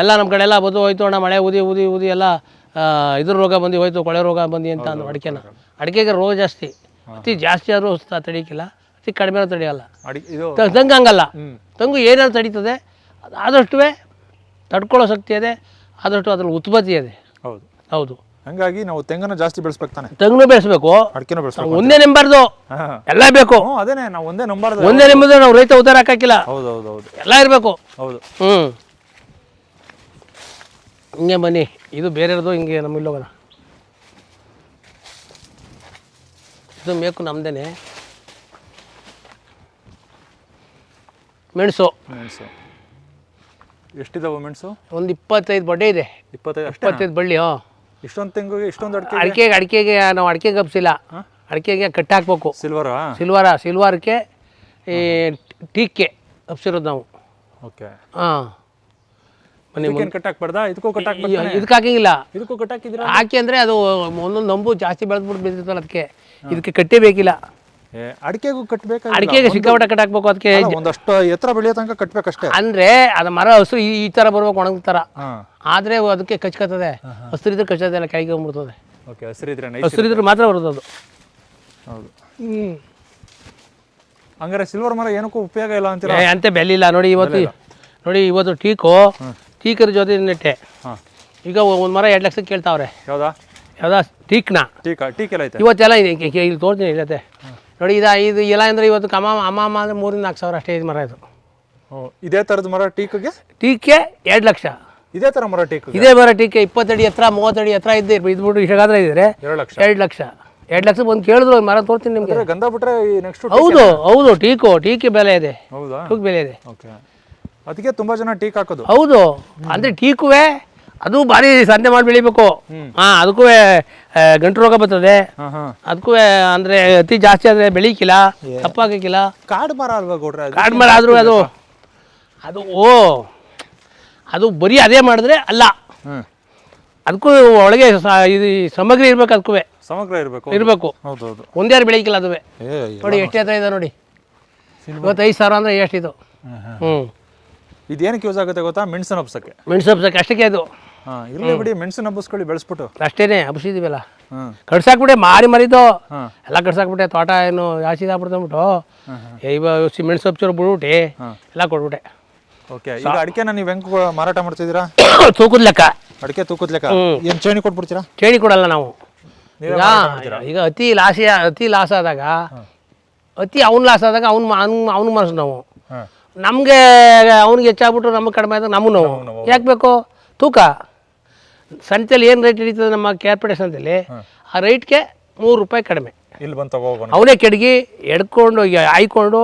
ಎಲ್ಲ ನಮ್ಮ ಕಡೆ ಎಲ್ಲ ಬಂದು ಹೋಯ್ತು ಅಣ್ಣ, ಮಳೆ ಊದಿ ಎಲ್ಲ ಇದ್ರ ರೋಗ ಬಂದು ಹೋಯ್ತು, ಕೊಳೆ ರೋಗ ಬಂದು ಅಂತ ಅಂದು. ಅಡಿಕೆಗೆ ರೋಗ ಜಾಸ್ತಿ. ಅತಿ ಜಾಸ್ತಿ ಆದರೂ ತಡೀಕಿಲ್ಲ, ಅತಿ ಕಡಿಮೆ ತಡೆಯಲ್ಲ. ತಂಗು ಹಂಗಲ್ಲ. ತಂಗು ಏನಾದ್ರು ತಡೀತದೆ, ಆದಷ್ಟು ತಡ್ಕೊಳ್ಳೋ ಶಕ್ತಿ ಇದೆ, ಆದಷ್ಟು ಅದ್ರಲ್ಲಿ ಉತ್ಪತ್ತಿ ಇದೆ. ಹೌದು ಹೌದು. ಹಂಗಾಗಿ ನಾವು ತೆಂಗನ್ನು ಜಾಸ್ತಿ ಬೆಳೆಸ್ಬೇಕು ತಾನೆ? ತೆಂಗು ಬೆಳೆಸಬೇಕು, ಅಡಿಕೆನೂ ಬೆಳೆಸಬೇಕು. ಒಂದೇ ನೆಂಬಾರ್ದು, ಎಲ್ಲ ಬೇಕು. ಅದೇನೆ, ನಾವು ಒಂದೇ ನಂಬಾರ್ದು. ಒಂದೇ ನೆಂಬುದು ನಾವು ರೈತ ಉದ್ದಾರ ಹಾಕಿಲ್ಲ. ಹೌದು ಹೌದು ಹೌದು. ಎಲ್ಲ ಇರಬೇಕು. ಹೌದು. ಹಿಂಗೆ ಬನ್ನಿ, ಇದು ಬೇರೆಯದು. ಹಿಂಗೆ ನಮ್ಮ ಇಲ್ಲೋಗೋಣ. ಇದು ಮೇಕು ನಮ್ದೇನೆ. ಮೆಣಸು ಎಷ್ಟಿದಾವೆ ಮೆಣಸು? ಒಂದು 25 ಬಡ್ಡೆ ಇದೆ. 25 ಬಳ್ಳಿ. ಇಷ್ಟೊಂದು ತೆಂಗಿಗೆ ಇಷ್ಟೊಂದು ಅಡಿಕೆಗೆ ನಾವು ಅಡಿಕೆ ಗಪ್ಸಿಲ್ಲ. ಅಡಿಕೆಗೆ ಕಟ್ಟಿ ಹಾಕ್ಬೇಕು. ಸಿಲ್ವರ್ಗೆ ಈ ಟೀಕ್ಕೆ ಹಬ್ಸಿರೋದು ನಾವು. ಓಕೆ. ಇದಕ್ಕೆ ಹಾಕಿಲ್ಲ. ಹಾಕಿ ಅಂದ್ರೆ ಅದು ಒಂದೊಂದು ನಂಬು ಜಾಸ್ತಿ ಬೆಳೆದ್ಬಿಟ್ಟು ಬಿದ್ದಿರ್ತಲ್ಲ, ಅದಕ್ಕೆ ಇದಕ್ಕೆ ಕಟ್ಟೇ ಬೇಕಿಲ್ಲ. ಅಡಿಕೆಗೂ ಕಟ್ಟಬೇಕು. ಅಡಿಕೆಗೆ ಸಿಕ್ಕಾಪಟ್ಟೆ ಕಟ್ಟಾಕ್ಬೇಕು. ಅದಕ್ಕೆ ಒಂದಷ್ಟು ಎತ್ತರ ಬೆಳೆಯೋ ತನಕ ಕಟ್ಟಬೇಕಷ್ಟೇ. ಈ ಮರ ಹಸಿರು ಈ ತರ ಬರ್ಬೇಕು, ಒಣಗ ತರ. ಆದ್ರೆ ಅದಕ್ಕೆ ಕಚ್ಕತ್ತದೆ. ಹಸಿರಿದ್ರೆ ಕಚ್ಚೋದೆಲ್ಲ ಕೈಗೆ ಹೋಗ್ಬಿಡ್ತದೆ. ಹಸಿರಿದ್ರೆ ಮಾತ್ರ ಬರೋದು ಅದು. ಹೌದು. ಹಂಗಾರೆ ಸಿಲ್ವರ್ ಮರ ಏನಕ್ಕೂ ಉಪಯೋಗ ಇಲ್ಲ ಅಂತೀರಾ? ಅಂತ ಬೆಲೆ ಇಲ್ಲ. ಇವತ್ತು ಟೀಕರ ಜೊತೆ ನೆಟ್ಟೆ. ಈಗ ಒಂದು ಮರ 2 ಲಕ್ಷಕ್ಕೆ ಕೇಳ್ತಾವ್ರೆ. ಯಾವ್ದಾ ಟೀಕ್ನ? ಇವತ್ತೆಲ್ಲ ಇಲ್ಲಿ ತೋರ್ತೀನಿ ಇಲ್ಲತ್ತೆ ನೋಡಿ. ಇದು ಎಲ್ಲ ಅಂದ್ರೆ ಇವತ್ತು ಅಮ್ಮ ಅಂದ್ರೆ 3-4 ಸಾವಿರ ಅಷ್ಟೇ. ಇದು ಮರ ಇದು. ಇದೇ ತರದ ಮರ ಟೀಕ್ಗೆ 2 ಲಕ್ಷ. ಇದೇ ತರ ಮರ ಇದೇ ಮರ ಟೀಕೆ 20 ಅಡಿ ಎತ್ತರ, 30 ಅಡಿ ಎತ್ತರ ಇದ್ಬಿಟ್ಟು ಇಷ್ಟಾಗಾದ್ರೆ ಇದ್ರೆ 2 ಲಕ್ಷ. 2 ಲಕ್ಷ ಬಂದು ಕೇಳಿದ್ರು. ಮರ ತೋರ್ತೀನಿ ನಿಮ್ಗೆ. ಗಂಧ ಬಿಟ್ರೆ ನೆಕ್ಸ್ಟ್. ಹೌದು ಟೀಕೆ ಬೆಲೆ ಇದೆ. ಬೆಲೆ ಇದೆ. ಅದಕ್ಕೆ ತುಂಬಾ ಜನ ಟೀಕ್ ಹಾಕೋದು. ಹೌದು. ಅಂದ್ರೆ ಟೀಕುವೆ ಅದು ಭಾರಿ ಸಂತೆ ಮಾಡಿ ಬೆಳಿಬೇಕು. ಅದಕ್ಕೂ ಗಂಟು ರೋಗ ಬರ್ತದೆ. ಅದಕ್ಕೂ ಅಂದ್ರೆ ಅತಿ ಜಾಸ್ತಿ ಆದ್ರೆ ಬೆಳೀಕಿಲ್ಲ, ತಪ್ಪಾಗಕ್ಕಿಲ್ಲ. ಕಾಡು ಮರ ಅಲ್ವಾ ಗೌಡ್ರೆ? ಕಾಡು ಮರ ಆದ್ರೂ ಅದು ಬರೀ ಅದೇ ಮಾಡಿದ್ರೆ ಅಲ್ಲ. ಅದಕ್ಕೂ ಒಳಗೆ ಇದು ಸಾಮಗ್ರಿ ಇರ್ಬೇಕು. ಅದಕ್ಕೂ ಸಮಗ್ರ ಇರಬೇಕು. ಒಂದೇ ಬೆಳೀಕಿಲ್ಲ ಅದುವೆ. ನೋಡಿ ಎಷ್ಟು ಎತ್ತರ ಇದೆ ನೋಡಿ. 25,000 ಅಂದ್ರೆ ಎಷ್ಟಿದು. ಇದೇನಕ್ಕೆ ಯೂಸ್ ಆಗುತ್ತೆ ಗೊತ್ತಾ? ಮೆಣಸು ಹಬ್ಸಕ್ಕೆ ಅಷ್ಟಕ್ಕೆ ಅದು. ಹಾಂ ಇರಲಿ ಬಿಡಿ, ಮೆಣಸನ್ನ ಹಬ್ಬಿಸ್ಕೊಳ್ಳಿ ಬೆಳೆಸ್ಬಿಟ್ಟು. ಅಷ್ಟೇನೆ ಹಬ್ಸಿದೀವಲ್ಲ, ಹಾಂ ಕಡ್ಸಾಕ್ಬಿಟ್ಟೆ ಮರಿದು ಹಾಂ ಎಲ್ಲ ಕಡ್ಸಾಕ್ಬಿಟ್ಟೆ. ತೋಟ ಏನು ಜಾಸ್ತಿದಾಗ್ಬಿಡ್ತಂದ್ಬಿಟ್ಟು ಇವಾಗ ಮೆಣಸು ಹಬ್ಸಿರೋ ಬಿಡ್ಬಿಟ್ಟು ಎಲ್ಲ ಕೊಟ್ಬಿಟ್ಟೆ. ಓಕೆ, ಈಗ ಅಡಿಕೆನ ನೀವು ಹೆಂಗೆ ಮಾರಾಟ ಮಾಡ್ತಿದ್ದೀರಾ? ತೂಕದ ಲೆಕ್ಕ, ಅಡಿಕೆ ತೂಕದ ಲೆಕ್ಕ. ಏನು ಚೇಣಿ ಕೊಟ್ಬಿಡ್ತೀರಾ? ಚೇಣಿ ಕೊಡಲ್ಲ ನಾವು. ಈಗ ಅತಿ ಲಾಸ್ ಆದಾಗ, ಅತಿ ಅವ್ನು ಲಾಸ್ ಆದಾಗ ಅವ್ನು ಮನಸ್ಸು ನಾವು. ನಮಗೆ ಅವ್ನಿಗೆ ಹೆಚ್ಚಾಗ್ಬಿಟ್ಟು ನಮಗೆ ಕಡಿಮೆ ಆದಾಗ ನಮಗೂ ನೋವು. ಯಾಕೆ ಬೇಕು? ತೂಕ ಸಂತೆಯಲ್ಲಿ ಏನು ರೇಟ್ ಹಿಡಿತದೆ ನಮ್ಮ ಕ್ಯಾರ್ಪೇಟೆ ಸಂತೆಯಲ್ಲಿ, ಆ ರೇಟ್ಗೆ 3 ರೂಪಾಯಿ ಕಡಿಮೆ. ಇಲ್ಲಿ ಬಂದು ತಗೋ ಅವನೇ ಕೆಡಗಿ ಎಡ್ಕೊಂಡು ಆಯ್ಕೊಂಡು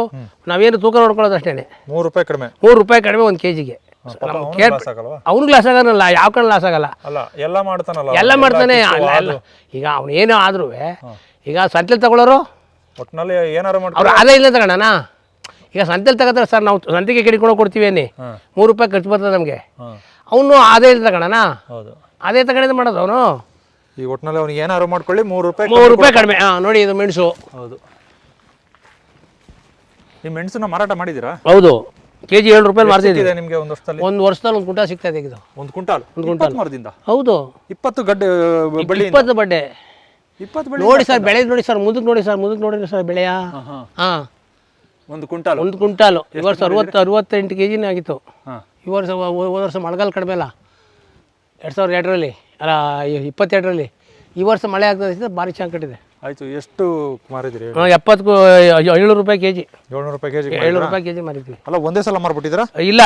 ನಾವೇನು ತೂಕ ನೋಡ್ಕೊಳ್ಳೋದು ಅಷ್ಟೇ. 3 ರೂಪಾಯಿ ಕಡಿಮೆ, 3 ರೂಪಾಯಿ ಕಡಿಮೆ 1 kgಗೆ. ಅವ್ನಿಗೆ ಲಾಸ್ ಆಗಲ್ಲ, ಯಾವ ಕಡೆ ಲಾಸ್ ಆಗಲ್ಲ. ಎಲ್ಲ ಮಾಡ್ತಾನಲ್ಲ, ಎಲ್ಲ ಮಾಡ್ತಾನೆ. ಈಗ ಅವನೇನೋ ಆದ್ರೂ ಈಗ ಸಂತೆಲಿ ತಗೊಳ್ಳೋರು ಒಟ್ಟಿನಲ್ಲಿ ಏನಾರು ಮಾಡ್ತಾರೆ, ಅವ್ರು ಅದೇ ಇಲ್ಲ ತಗೋಣ. ಈಗ ಸಂತೆಲಿ ತಗೋತಾರೆ ಸರ್, ನಾವು ಸಂತೆಗೆ ಕೆಡಿಕೊಂಡು ಕೊಡ್ತೀವಿ ಅನ್ನಿ, 3 ರೂಪಾಯಿ ಖರ್ಚು ಬರ್ತದೆ ನಮಗೆ. ಅವನು ಅದೇ ಇಲ್ಲ ತಗೋಣ, ಅದೇ ತಗೊಂಡು ಮಾಡೋದು ಅವನು. ಈ ಒಟ್ಟಿನಲ್ಲಿ ಅವ್ನಿಗೆ ಏನಾರು ಮಾಡ್ಕೊಳ್ಳಿ, 3 ರೂಪಾಯಿ ಕಡಿಮೆ. ನೋಡಿ ಇದು ಮೆಣಸು. ಹೌದು, ಈ ಮೆಣಸನ್ನ ಮಾರಾಟ ಮಾಡಿದ್ದೀರಾ? ಹೌದು, ಕೆಜಿ 7 ರೂಪಾಯಿ ಮಾರ್ತಿದ್ದೀವಿ ನಿಮಗೆ ಒಂದು ವರ್ಷದಲ್ಲಿ. ಒಂದು ವರ್ಷದಲ್ಲಿ 1 ಕ್ವಿಂಟಾಲ್ ಸಿಗ್ತಾ ಇದೆ. ಇದು 1 ಕ್ವಿಂಟಾಲ್, 1 ಕ್ವಿಂಟಾಲ್ ಮರದಿಂದ? ಹೌದು, 20 ಗಡ್ಡೆ ಬಳ್ಳಿ, 20 ಬಡ್ಡೆ. 20 ಬಳ್ಳಿ ನೋಡಿ ಸರ್, ಬೆಳೆ ನೋಡಿ ಸರ್, ಮುಂದಕ್ಕೆ ನೋಡಿ ಸರ್, ಮುಂದಕ್ಕೆ ನೋಡಿರಿ ಸರ್ ಬೆಳೆಯ. ಹಾಂ, 1 ಕ್ವಿಂಟಾಲ್. 1 ಕ್ವಿಂಟಾಲು ಈ ವರ್ಷ 68 kgನೇ ಆಗಿತ್ತು. ಈ ವರ್ಷ ಹೋದ ವರ್ಷ ಮಳೆಗಾಲ ಕಡಿಮೆ ಅಲ್ಲ, 2002ರಲ್ಲಿ ಅಲ್ಲ 22ರಲ್ಲಿ. ಈ ವರ್ಷ ಮಳೆ ಆಗ್ತದೆ, ಭಾರಿ ಚೆನ್ನಾಗಿ ಕಟ್ಟಿದೆ. ಆಯ್ತು, ಎಷ್ಟು ಮಾರಿದಿರಿ? 700 ರೂಪಾಯಿ ಕೆಜಿ. 700 ರೂಪಾಯಿ ಕೆಜಿ? 700 ರೂಪಾಯಿ ಕೆಜಿ ಮಾರಿದ್ವಿ. ಅಲ್ಲ, ಒಂದೇ ಸಲ ಮಾರ್ಬಿಟ್ಟಿದ್ದೀರಾ? ಇಲ್ಲ,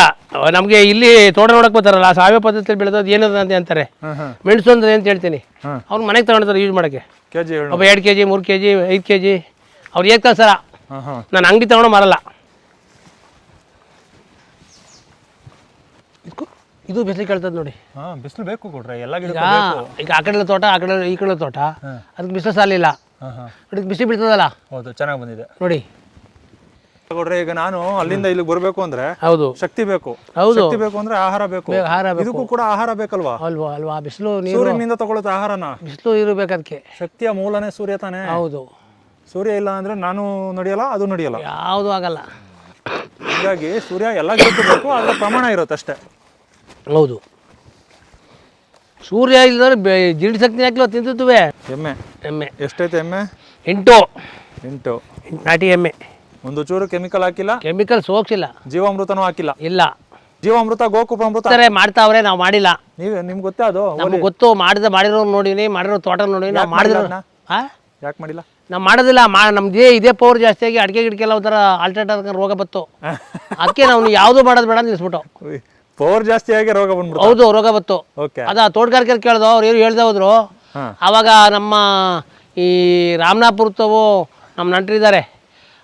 ನಮಗೆ ಇಲ್ಲಿ ತೋಟ ನೋಡಕ್ ಬರ್ತಾರಲ್ಲ, ಸಾವಯವ ಪದ್ಧತಿಯಲ್ಲಿ ಬೆಳೆದೋದು ಏನದ ಅಂತ ಅಂತಾರೆ. ಮೆಣಸು ಅಂದ್ರೆ ಅಂತ ಹೇಳ್ತೀನಿ. ಅವ್ರು ಮನೆಗೆ ತಗೊಂಡಿರ್ತಾರೆ ಯೂಸ್ ಮಾಡೋಕ್ಕೆ. ಕೆಜಿ ಒಬ್ಬ 2 kg 3 kg 5 kg ಅವ್ರು ಹೇಳ್ತಾರೆ ಸರ. ನಾನು ಅಂಗಡಿ ತಗೊಂಡು ಮಾರಲ್ಲ. ಇದು ಬಿಸಿಲು ಕೇಳ್ತದೆ ನೋಡಿ. ಬಿಸಿಲು ಬೇಕು ಕೊಡ್ರೆ ಎಲ್ಲ. ಈಗ ಆ ಕಡೆ ತೋಟ, ಆ ಕಡೆ ಈ ಕಡೆ ತೋಟ, ಅದಕ್ಕೆ ಬಿಸಿಲು ಸಾಲಿಲ್ಲ, ಅದಕ್ಕೆ ಬಿಸಿಲು ಬೀಳ್ತದಲ್ಲ. ಹೌದು, ಚೆನ್ನಾಗಿ ಬಂದಿದೆ ನೋಡಿ ಕೊಡ್ರೆ. ಈಗ ನಾನು ಅಲ್ಲಿಂದ ಇಲ್ಲಿಗೆ ಬರಬೇಕು ಅಂದ್ರೆ ಹೌದು ಶಕ್ತಿ ಬೇಕು. ಹೌದು, ಶಕ್ತಿ ಬೇಕು ಅಂದ್ರೆ ಆಹಾರ ಬೇಕು. ಇದಕ್ಕೂ ಕೂಡ ಆಹಾರ ಬೇಕಲ್ವಾ? ಅಲ್ವಾ. ಬಿಸಿಲು ಸೂರ್ಯನಿಂದ ತಗೊಳುತ್ತೆ ಆಹಾರನ. ಬಿಸಿಲು ಇರಬೇಕು ಅದಕ್ಕೆ. ಶಕ್ತಿಯ ಮೂಲನೇ ಸೂರ್ಯ ತಾನೇ. ಹೌದು, ಸೂರ್ಯ ಇಲ್ಲ ಅಂದ್ರೆ ನಾನು ನಡೆಯಲ್ಲ, ಅದು ನಡೆಯಲ್ಲ, ಯಾವುದು ಆಗಲ್ಲ. ಹೀಗಾಗಿ ಸೂರ್ಯ ಎಲ್ಲ ಗಿಡಕ್ಕೂ ಬೇಕು, ಅದರ ಪ್ರಮಾಣ ಇರುತ್ತೆ ಅಷ್ಟೇ. ಹೌದು, ಸೂರ್ಯ ಇಲ್ಲದ್ರೆ ಜಿಡ್ ಶಕ್ತಿ ಹಾಕಿಲ್ಲ ತಿಂತಿದ್ವಿ. ಎಮ್ಮೆ ಎಷ್ಟೈತೆ ಎಮ್ಮೆ? 8 ನಾಟಿ ಎಮ್ಮೆ. ಒಂದು ಚೂರು ಕೆಮಿಕಲ್ ಹಾಕಿಲ್ಲ, ಕೆಮಿಕಲ್ ಸೋಕ್ಸಿಲ್ಲ, ಜೀವಾಮೃತನೂ ಹಾಕಿಲ್ಲ. ಇಲ್ಲ, ಜೀವಾಮೃತ ಗೋಕುಪಾಮೃತ ಮಾಡ್ತಾವ್ರೆ, ನಾವು ಮಾಡಿಲ್ಲ. ನಿಮ್ಗೆ ಗೊತ್ತೇ ಅದು? ನಮ್ಗೆ ಗೊತ್ತು, ಮಾಡಿರೋ ನೋಡಿನಿ, ಮಾಡಿರೋ ತೋಟ ನೋಡಿನಿ. ನಾವು ಮಾಡಿದ್ರು. ಯಾಕೆ ಮಾಡಿಲ್ಲ? ನಾವು ಮಾಡೋದಿಲ್ಲ. ನಮ್ದು ಇದೇ ಪವರ್ ಜಾಸ್ತಿಯಾಗಿ ಅಡಿಕೆ ಗಿಡಕ್ಕೆಲ್ಲ ಒಂಥರ ಆಲ್ಟರ್ನೇಟ್ ರೋಗ ಬತ್ತು. ಅದಕ್ಕೆ ನಾವು ಯಾವುದು ಮಾಡೋದು ಬೇಡ ನಿಲ್ಲಿಸ್ಬಿಟ್ಟು. ಪವರ್ ಜಾಸ್ತಿಯಾಗಿ ರೋಗ ಬಂದ್ಬಿಟ್ಟು? ಹೌದು, ರೋಗ ಬತ್ತು. ಅದ ತೋಟಗಾರಿಕೆ ಕೇಳ್ದೋ, ಅವ್ರು ಏನು ಹೇಳ್ದೆ ಹೋದ್ರು. ಆವಾಗ ನಮ್ಮ ಈ ರಾಮನಾಪುರದವು ನಮ್ಮ ನಂಟರಿದ್ದಾರೆ,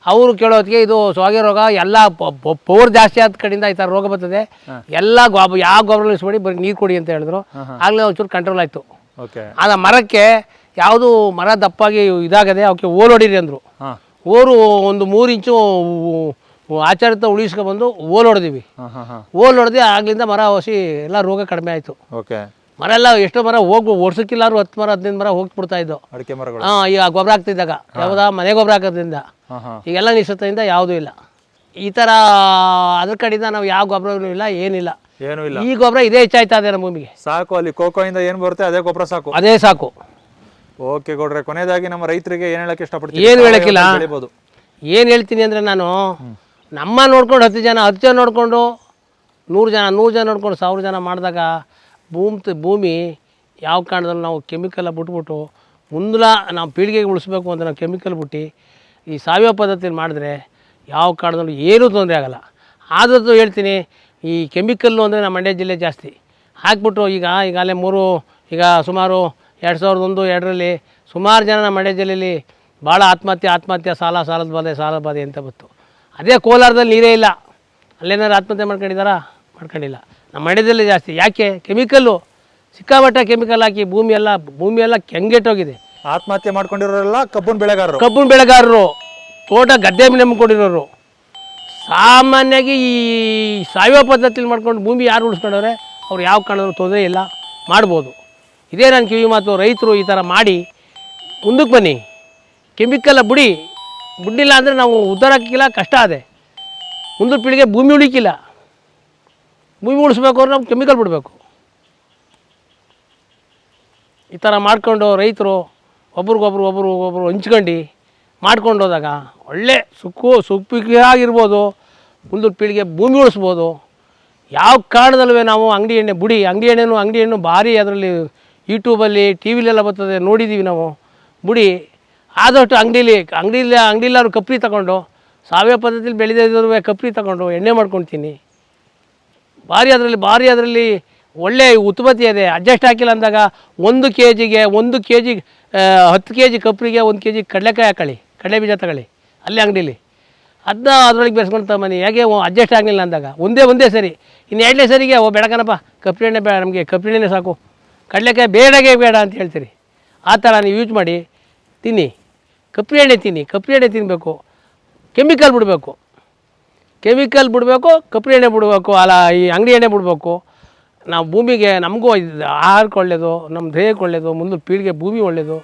ಅವರು ಕೇಳೋದಕ್ಕೆ ಇದು ಸೋಗೆ ರೋಗ ಎಲ್ಲ ಪವರ್ ಜಾಸ್ತಿ ಆದ ಕಡೆಯಿಂದ ಈ ಥರ ರೋಗ ಬರ್ತದೆ, ಎಲ್ಲ ಯಾವ ಗೊಬ್ಬರ ಇಳಿಸ್ಬೇಡಿ, ಬರೀ ನೀರು ಕೊಡಿ ಅಂತ ಹೇಳಿದ್ರು. ಆಗಲೇ ಒಂಚೂರು ಕಂಟ್ರೋಲ್ ಆಯಿತು. ಆದ ಮರಕ್ಕೆ ಯಾವುದು ಮರ ದಪ್ಪಾಗಿ ಇದಾಗದೆ ಅವಕ್ಕೆ ಓಲ್ ಹೊಡೀರಿ ಅಂದರು. ಓರು ಒಂದು 3 ಇಂಚು ಆಚಾರಿತ ಉಳಿಸ್ಕೊಬಂದು ಓಲ್ ಹೊಡೆದಿವಿ. ಓಲ್ ಹೊಡೆದು ಆಗ್ಲಿಂದ ಮರ ಹೊಸಿ ಎಲ್ಲ ರೋಗ ಕಡಿಮೆ ಆಯಿತು. ಮರ ಎಲ್ಲ ಎಷ್ಟೋ ಮರ ವರ್ಷಕ್ಕಿಲ್ಲಾರು 10 ಮರ 15 ಮರ ಹೋಗ್ಬಿಡ್ತಾ ಇದ್ದು. ಈಗ ಗೊಬ್ಬರ ಹಾಕ್ತಿದ್ದಾಗ ಯಾವ್ದಾ ಮನೆ ಗೊಬ್ಬರ ಹಾಕೋದ್ರಿಂದ ಈಗೆಲ್ಲ ನಿಶ್ಚಿತದಿಂದ ಯಾವುದೂ ಇಲ್ಲ. ಈ ಥರ ಅದ್ರ ಕಡೆಯಿಂದ ನಾವು ಯಾವ ಗೊಬ್ಬರನೂ ಇಲ್ಲ, ಏನಿಲ್ಲ. ಈ ಗೊಬ್ಬರ ಇದೇ ಹೆಚ್ಚಾಯ್ತಾ ಇದೆ ನಮ್ಮ ಭೂಮಿಗೆ. ಸಾಕು, ಅಲ್ಲಿ ಕೋಕೋಯಿಂದ ಏನು ಬರುತ್ತೆ ಅದೇ ಗೊಬ್ಬರ ಸಾಕು, ಅದೇ ಸಾಕು. ಓಕೆ ಕೊಡ್ರೆ, ಕೊನೆಯದಾಗಿ ನಮ್ಮ ರೈತರಿಗೆ ಏನು ಹೇಳಕ್ಕೆ ಇಷ್ಟಪಡ್ತೀನಿ? ಏನು ಹೇಳಕ್ಕಿಲ್ಲ. ಏನು ಹೇಳ್ತೀನಿ ಅಂದರೆ, ನಾನು ನಮ್ಮ ನೋಡ್ಕೊಂಡು 10 ಜನ ನೋಡಿಕೊಂಡು 100 ಜನ ನೋಡ್ಕೊಂಡು 1000 ಜನ ಮಾಡಿದಾಗ ಭೂಮಿ ಯಾವ ಕಾರಣದಲ್ಲಿ ನಾವು ಕೆಮಿಕಲ್ ಬಿಟ್ಬಿಟ್ಟು ಮುಂದಲ ನಾವು ಪೀಳಿಗೆಗೆ ಉಳಿಸ್ಬೇಕು ಅಂತ ನಾವು ಕೆಮಿಕಲ್ ಬಿಟ್ಟು ಈ ಸಾವಯವ ಪದ್ಧತಿಯಲ್ಲಿ ಮಾಡಿದ್ರೆ ಯಾವ ಕಾರಣದಲ್ಲೂ ಏನೂ ತೊಂದರೆ ಆಗೋಲ್ಲ. ಆದದ್ದು ಹೇಳ್ತೀನಿ, ಈ ಕೆಮಿಕಲ್ಲು ಅಂದರೆ ನಮ್ಮ ಮಂಡ್ಯ ಜಿಲ್ಲೆ ಜಾಸ್ತಿ ಹಾಕ್ಬಿಟ್ಟು ಈಗಾಗಲೇ ಈಗ ಸುಮಾರು 2001-2ರಲ್ಲಿ ಸುಮಾರು ಜನ ನಮ್ಮ ಮಂಡ್ಯ ಜಿಲ್ಲೆಯಲ್ಲಿ ಭಾಳ ಆತ್ಮಹತ್ಯೆ, ಸಾಲದ ಬಾಧೆ ಅಂತ ಬಂತು. ಅದೇ ಕೋಲಾರದಲ್ಲಿ ನೀರೇ ಇಲ್ಲ, ಅಲ್ಲೇನಾದ್ರು ಆತ್ಮಹತ್ಯೆ ಮಾಡ್ಕೊಂಡಿಲ್ಲ. ನಮ್ಮ ಮಂಡ್ಯದಲ್ಲೇ ಜಾಸ್ತಿ. ಯಾಕೆ? ಕೆಮಿಕಲ್ಲು, ಸಿಕ್ಕಾಪಟ್ಟೆ ಕೆಮಿಕಲ್ ಹಾಕಿ ಭೂಮಿ ಎಲ್ಲ ಕೆಂಗೆಟ್ಟೋಗಿದೆ. ಆತ್ಮಹತ್ಯೆ ಮಾಡ್ಕೊಂಡಿರೋರೆಲ್ಲ ಕಬ್ಬುನ ಬೆಳೆಗಾರರು, ತೋಟ ಗದ್ದೆ ನಂಬಿಕೊಂಡಿರೋರು. ಸಾಮಾನ್ಯವಾಗಿ ಈ ಸಾವಯವ ಪದ್ಧತಿಲಿ ಮಾಡ್ಕೊಂಡು ಭೂಮಿ ಯಾರು ಉಳಿಸ್ಕೊಂಡವ್ರೆ ಅವ್ರು ಯಾವ ಕಾರಣದಲ್ಲೂ ತೊಂದರೆ ಇಲ್ಲ, ಮಾಡ್ಬೋದು. ಇದೇ ನನ್ನ ಕಿವಿ ಮಾತು. ರೈತರು ಈ ಥರ ಮಾಡಿ ಮುಂದಕ್ಕೆ ಬನ್ನಿ. ಕೆಮಿಕಲ್ಲ ಬಿಡ್ಲಿಲ್ಲ ಅಂದರೆ ನಾವು ಉದ್ಧಾರ ಹಾಕಿಲ್ಲ, ಕಷ್ಟ ಅದೇ. ಮುಂದಿನ ಪೀಳಿಗೆ ಭೂಮಿ ಉಳಿಕಿಲ್ಲ. ಭೂಮಿ ಉಳಿಸ್ಬೇಕು ಅಂದ್ರೆ ನಾವು ಕೆಮಿಕಲ್ ಬಿಡಬೇಕು. ಈ ಥರ ಮಾಡ್ಕೊಂಡು ರೈತರು ಒಬ್ರಿಗೊಬ್ರು ಹಂಚ್ಕೊಂಡು ಮಾಡ್ಕೊಂಡು ಹೋದಾಗ ಒಳ್ಳೆ ಸುಪ್ಪಿಗೆಯಾಗಿರ್ಬೋದು, ಮುಂದಿನ ಪೀಳಿಗೆ ಭೂಮಿ ಉಳಿಸ್ಬೋದು. ಯಾವ ಕಾರಣದಲ್ಲೂ ನಾವು ಅಂಗಡಿ ಎಣ್ಣೆನೂ ಭಾರಿ ಅದರಲ್ಲಿ ಯೂಟ್ಯೂಬಲ್ಲಿ ಟಿ ವಿಲೆಲ್ಲ ಬರ್ತದೆ, ನೋಡಿದ್ದೀವಿ ನಾವು. ಬುಡಿ ಆದಷ್ಟು ಅಂಗಡಿಲಾದ್ರು ಕಪ್ರಿ ತಗೊಂಡು ಸಾವಯವ ಪದ್ಧತಿಲಿ ಬೆಳೆದಿದ್ರು ಕಪ್ರಿ ತಗೊಂಡು ಎಣ್ಣೆ ಮಾಡ್ಕೊಳ್ತೀನಿ. ಭಾರಿ ಅದರಲ್ಲಿ ಒಳ್ಳೆ ಉತ್ಪತ್ತಿ ಇದೆ. ಅಡ್ಜಸ್ಟ್ ಹಾಕಿಲ್ಲ ಅಂದಾಗ 1 ಕೆ ಜಿಗೆ 10 ಕೆ ಜಿ ಕಪ್ರಿಗೆ 1 ಕೆ ಜಿ ಕಡಲೆಕಾಯಿ ಹಾಕೊಳ್ಳಿ, ಕಡಲೆ ಬೀಜ ತಗೊಳ್ಳಿ ಅಲ್ಲೇ ಅಂಗಡೀಲಿ, ಅದನ್ನ ಅದರೊಳಗೆ ಬೆರೆಸ್ಕೊಂಡು ತಗೊಂಬನ್ನಿ. ಹೇಗೆ ಅಡ್ಜಸ್ಟ್ ಆಗಲಿಲ್ಲ ಅಂದಾಗ ಒಂದೇ ಸರಿ, ಇನ್ನು 2ನೇ ಸರಿಗೆ ಬೇಡಕನಪ್ಪ ಕಪ್ರಿ ಎಣ್ಣೆ ಬೇಡ, ನಮಗೆ ಕಪ್ರಿ ಎಣ್ಣೆ ಸಾಕು, ಕಡಲೆಕಾಯಿ ಬೇಡ ಅಂತ ಹೇಳ್ತೀರಿ. ಆ ಥರ ನೀವು ಯೂಸ್ ಮಾಡಿ ತಿನ್ನಿ. ಕಪ್ರಿ ಎಣ್ಣೆ ತಿನ್ನಬೇಕು. ಕೆಮಿಕಲ್ ಬಿಡಬೇಕು, ಕಪ್ರಿ ಎಣ್ಣೆ ಬಿಡಬೇಕು, ಅಲ್ಲ ಈ ಅಂಗಡಿ ಎಣ್ಣೆ ಬಿಡಬೇಕು. ನಾವು ಭೂಮಿಗೆ ನಮಗೂ ಆಹಾರಕ್ಕೆ ಒಳ್ಳೆಯದು, ನಮ್ಮ ದೇಹಕ್ಕೆ ಒಳ್ಳೆಯದು, ಮುಂದಿನ ಪೀಳಿಗೆ ಭೂಮಿ ಒಳ್ಳೆಯದು.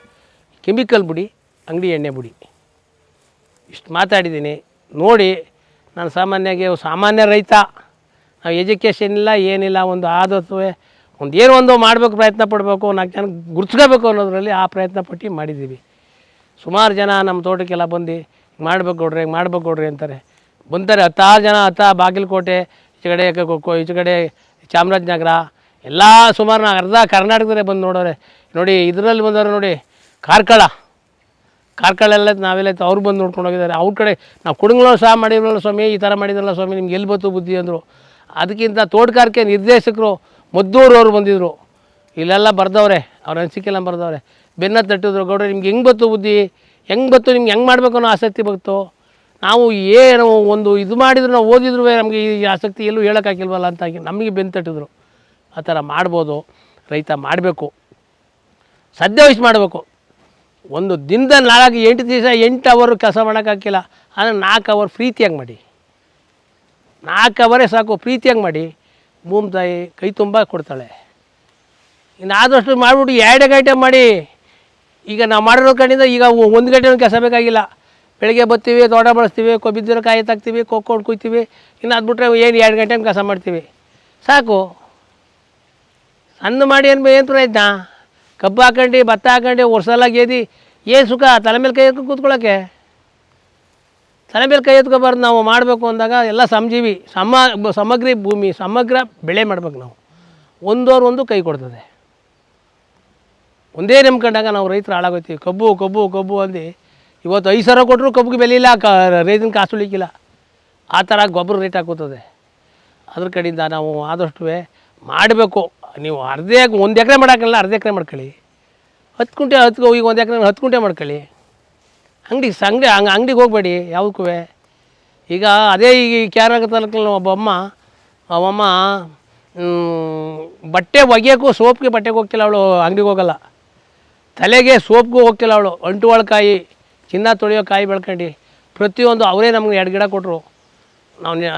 ಕೆಮಿಕಲ್ ಬಿಡಿ, ಅಂಗಡಿ ಎಣ್ಣೆ ಬಿಡಿ. ಇಷ್ಟು ಮಾತಾಡಿದ್ದೀನಿ ನೋಡಿ. ನಾನು ಸಾಮಾನ್ಯ ರೈತ, ನಾವು ಎಜುಕೇಷನ್ ಇಲ್ಲ ಏನಿಲ್ಲ, ಒಂದು ಆದತ್ವೇ ಒಂದು ಮಾಡಬೇಕು, ಪ್ರಯತ್ನ ಪಡಬೇಕು, 4 ಜನ ಗುರ್ಸ್ಕೋಬೇಕು ಅನ್ನೋದರಲ್ಲಿ ಆ ಪ್ರಯತ್ನ ಪಟ್ಟು ಮಾಡಿದ್ದೀವಿ. ಸುಮಾರು ಜನ ನಮ್ಮ ತೋಟಕ್ಕೆಲ್ಲ ಬಂದು ಮಾಡ್ಬೇಕು ಕೊಡ್ರಿ ಅಂತಾರೆ. ಬಂತಾರೆ 10 ಜನ, ಬಾಗಲಕೋಟೆ, ಈಚೆ ಕಡೆ ಚಾಮರಾಜನಗರ ಎಲ್ಲ ಸುಮಾರು ಅರ್ಧ ಕರ್ನಾಟಕದಲ್ಲೇ ಬಂದು ನೋಡೋರೆ. ನೋಡಿ ಇದರಲ್ಲಿ ಬಂದವರು ನೋಡಿ, ಕಾರ್ಕಳ ನಾವೆಲ್ಲ ಅವ್ರು ಬಂದು ನೋಡ್ಕೊಂಡು ಹೋಗಿದ್ದಾರೆ. ಅವ್ರ ಕಡೆ ನಾವು ಕುಡುಂಗ್ಳವ್ರು ಸಹ ಮಾಡಿದ್ರಲ್ಲ ಸ್ವಾಮಿ, ಈ ಥರ ಮಾಡಿದ್ರಲ್ಲ ಸ್ವಾಮಿ, ನಿಮ್ಗೆ ಎಲ್ಲಿ ಬಂತು ಬುದ್ಧಿ ಅಂದರು. ಅದಕ್ಕಿಂತ ತೋಟಗಾರಿಕೆ ನಿರ್ದೇಶಕರು ಮದ್ದೂರವ್ರು ಬಂದಿದ್ದರು, ಇಲ್ಲೆಲ್ಲ ಬರ್ದವ್ರೆ, ಅವ್ರ ಅನಿಸಿಕೆಲ್ಲ ಬರ್ದವ್ರೆ. ಬೆನ್ನ ತಟ್ಟಿದ್ರು, ಗೌಡ್ರೆ ನಿಮ್ಗೆ ಹೆಂಗೆ ಬತ್ತು ಬುದ್ಧಿ, ನಿಮ್ಗೆ ಹೆಂಗೆ ಮಾಡಬೇಕು ಅನ್ನೋ ಆಸಕ್ತಿ ಬಂತು. ನಾವು ಏನು ಒಂದು ಇದು ಮಾಡಿದ್ರು, ನಾವು ಓದಿದ್ರು ನಮಗೆ ಈ ಆಸಕ್ತಿ ಎಲ್ಲೂ ಹೇಳೋಕ್ಕಾಗಿಲ್ವಲ್ಲ ಅಂತ ನಮಗೆ ಬೆನ್ನು ತಟ್ಟಿದ್ರು. ಆ ಥರ ಮಾಡ್ಬೋದು, ರೈತ ಮಾಡಬೇಕು, ಸದ್ಯ ವಹಿಸಿ ಮಾಡಬೇಕು. ಒಂದು ದಿನದಲ್ಲಿ 8 ದಿವಸ 8 ಅವರ್ ಕೆಲಸ ಮಾಡೋಕ್ಕಾಗಿಲ್ಲ, ಆದರೆ 4 ಅವರ್ ಪ್ರೀತಿಯಾಗಿ ಮಾಡಿ, 4 ಅವರೇ ಸಾಕು, ಪ್ರೀತಿಯಾಗಿ ಮಾಡಿ. ಭೂಮಿ ತಾಯಿ ಕೈ ತುಂಬ ಕೊಡ್ತಾಳೆ. ಇನ್ನು ಆದಷ್ಟು ಮಾಡಿಬಿಟ್ಟು 2 ಗಂಟೆ ಮಾಡಿ. ಈಗ ನಾವು ಮಾಡಿರೋ ಕಡೆಯಿಂದ ಈಗ 1 ಗಂಟೆ ಕೆಲಸ ಬೇಕಾಗಿಲ್ಲ. ಬೆಳಗ್ಗೆ ಬರ್ತೀವಿ, ತೋಟ ಬಳಸ್ತೀವಿ, ಬಿದ್ದಿರೋ ಕಾಯಿ ತಾಕ್ತೀವಿ, ಕೊಕ್ಕೊಂಡು ಕುಯ್ತೀವಿ. ಇನ್ನು ಅದು ಬಿಟ್ಟರೆ ಏನು 2 ಗಂಟೆ ಕೆಲಸ ಮಾಡ್ತೀವಿ ಸಾಕು. ಸಣ್ಣ ಮಾಡಿ ಏನು ಪ್ರಯತ್ನ? ಕಬ್ಬು ಹಾಕೊಂಡು, ಭತ್ತ ಹಾಕೊಂಡು, ವರ್ಷಲ್ಲ ಗೆದ್ದು ಏನು ಸುಖ? ತಲೆ ಮೇಲೆ ಕೈ ಎತ್ಕೊಂಡು ಕೂತ್ಕೊಳ್ಳೋಕ್ಕೆ ತಲೆ ಮೇಲೆ ಕೈ ಎತ್ಕೊಬಾರ್ದು. ನಾವು ಮಾಡಬೇಕು ಅಂದಾಗ ಎಲ್ಲ ಸಮಜೀವಿ, ಸಮಗ್ರ ಭೂಮಿ, ಸಮಗ್ರ ಬೆಳೆ ಮಾಡ್ಬೇಕು. ನಾವು ಒಂದು ಕೈ ಕೊಡ್ತದೆ. ಒಂದೇ ನಂಬ್ಕೊಂಡಾಗ ನಾವು ರೈತರು ಹಾಳಾಗೋಗ್ತೀವಿ. ಕಬ್ಬು ಅಂದು ಇವತ್ತು 5 ಸಾವಿರ ಕೊಟ್ಟರು ಕಬ್ಬಿಗೆ ಬೆಲೆ ಇಲ್ಲ, ರೈತನ ಕಾಸು ಉಳಿಕಿಲ್ಲ. ಆ ಥರ ಗೊಬ್ಬರ ರೇಟ್ ಹಾಕೋತದೆ. ಅದ್ರ ಕಡೆಯಿಂದ ನಾವು ಆದಷ್ಟು ಮಾಡಬೇಕು. ನೀವು 1 ಎಕರೆ ಮಾಡೋಕ್ಕಲ್ಲ, 1/2 ಎಕರೆ ಮಾಡ್ಕೊಳ್ಳಿ. 10 ಕುಂಟೆ ಈಗ 1 ಎಕರೆ 10 ಕುಂಟೆ ಮಾಡ್ಕೊಳ್ಳಿ. ಅಂಗಡಿಗೆ ಹೋಗಬೇಡಿ ಯಾವುದಕ್ಕೂ. ಈಗ ಅದೇ ಈಗ ಕ್ಯಾರಗ ತಾಲೂಕಲ್ಲಿ ಅವಮ್ಮ ಬಟ್ಟೆ ಒಗೆಯೋಕ್ಕೂ ಸೋಪ್ಗೆ ಬಟ್ಟೆಗೆ ಹೋಗ್ತಿಲ್ಲ ಅವಳು, ಅಂಗಡಿಗೆ ಹೋಗಲ್ಲ. ತಲೆಗೆ ಸೋಪ್ಗೂ ಹೋಗ್ತಿಲ್ಲ ಅವಳು. ಅಂಟುವಳಕಾಯಿ, ಚಿನ್ನ ತೊಳೆಯೋ ಕಾಯಿ ಬೆಳ್ಕೊಂಡು ಪ್ರತಿಯೊಂದು ಅವರೇ ನಮ್ಗೆ 2 ಗಿಡ ಕೊಟ್ಟರು.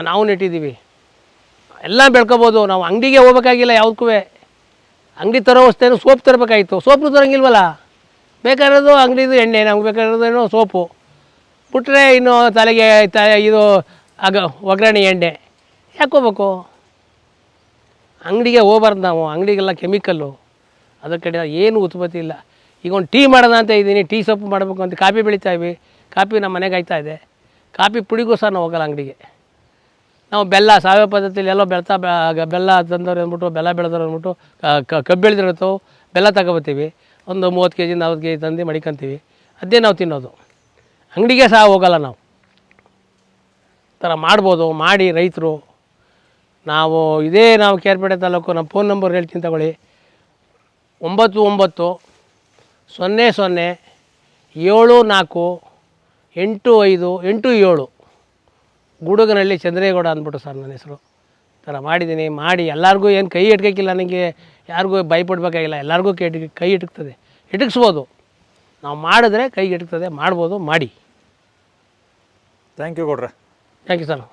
ನಾವು ನೆಟ್ಟಿದ್ದೀವಿ. ಎಲ್ಲ ಬೆಳ್ಕೊಬೋದು. ನಾವು ಅಂಗಡಿಗೆ ಹೋಗ್ಬೇಕಾಗಿಲ್ಲ ಯಾವುದಕ್ಕೂ. ಅಂಗಡಿ ತರೋ ವಸ್ತೇನು ಸೋಪ್ ತರಬೇಕಾಗಿತ್ತು, ಸೋಪು ತರೋಂಗಿಲ್ವಲ್ಲ. ಬೇಕಾಗಿರೋದು ಅಂಗಡಿದು ಎಣ್ಣೆ, ನಮ್ಗೆ ಬೇಕಾಗಿರೋದೇನೋ ಸೋಪು ಬಿಟ್ಟರೆ ಇನ್ನು ತಲೆಗೆ ಇದು ಒಗ್ಗರಣೆ ಎಣ್ಣೆ ಯಾಕೆ ಹೋಗ್ಬೇಕು? ಅಂಗಡಿಗೆ ಹೋಗ್ಬಾರ್ದು ನಾವು. ಅಂಗಡಿಗೆಲ್ಲ ಕೆಮಿಕಲ್ಲು, ಅದ್ರ ಕಡೆ ಏನು ಉತ್ಪತ್ತಿ ಇಲ್ಲ. ಈಗ ಒಂದು ಟೀ ಮಾಡೋಣ ಅಂತ ಇದ್ದೀನಿ, ಟೀ ಸೊಪ್ಪು ಮಾಡಬೇಕು ಅಂತ. ಕಾಫಿ ಬೆಳೀತಾಯಿವಿ, ಕಾಫಿ ನಮ್ಮ ಮನೆಗೆ ಆಯ್ತಾ ಇದೆ. ಕಾಫಿ ಪುಡಿಗೂ ಸಹ ನಾವು ಹೋಗಲ್ಲ ಅಂಗಡಿಗೆ. ನಾವು ಬೆಲ್ಲ ಸಾವಯವ ಪದ್ಧತಿಯಲ್ಲಿ ಎಲ್ಲೋ ಬೆಲ್ಲ ತಂದವ್ರು ಅಂದ್ಬಿಟ್ಟು, ಬೆಲ್ಲ ಬೆಳೆದವ್ರು ಅಂದ್ಬಿಟ್ಟು, ಕಬ್ಬು ಬೆಳೆದಿರುತ್ತೋ ಬೆಲ್ಲ ತಗೊಬತ್ತೀವಿ. ಒಂದು 30 ಕೆಜಿ 40 ಕೆಜಿ ತಂದು ಮಡಿಕೊಂತೀವಿ. ಅದೇ ನಾವು ತಿನ್ನೋದು. ಅಂಗಡಿಗೆ ಸಹ ಹೋಗಲ್ಲ ನಾವು. ಈ ಥರ ಮಾಡ್ಬೋದು. ಮಾಡಿ ರೈತರು ನಾವು ನಾವು ಕೇರ್ಪೇಟೆ ತಾಲೂಕು. ನಮ್ಮ ಫೋನ್ ನಂಬರ್ ಹೇಳ್ತೀನಿ ತಗೊಳ್ಳಿ, 99 00 74 85 87. ಗೂಡುಗನಹಳ್ಳಿ ಚಂದ್ರೇಗೌಡ ಅಂದ್ಬಿಟ್ಟು ಸರ್ ನನ್ನ ಹೆಸರು. ಈ ಥರ ಮಾಡಿದ್ದೀನಿ. ಮಾಡಿ ಎಲ್ಲರಿಗೂ ಏನು ಕೈ ಇಟ್ಕೋಕ್ಕಿಲ್ಲ, ನನಗೆ ಯಾರಿಗೂ ಭಯಪಡಬೇಕಾಗಿಲ್ಲ. ಎಲ್ಲರಿಗೂ ಕೈ ಇಟಕ್ತದೆ, ಇಟಕ್ಸ್ಬೋದು. ನಾವು ಮಾಡಿದ್ರೆ ಕೈಗೆ ಇಟಕ್ತದೆ. ಮಾಡ್ಬೋದು, ಮಾಡಿ. ಥ್ಯಾಂಕ್ ಯು ಗೌಡ್ರೆ. Thank you sir.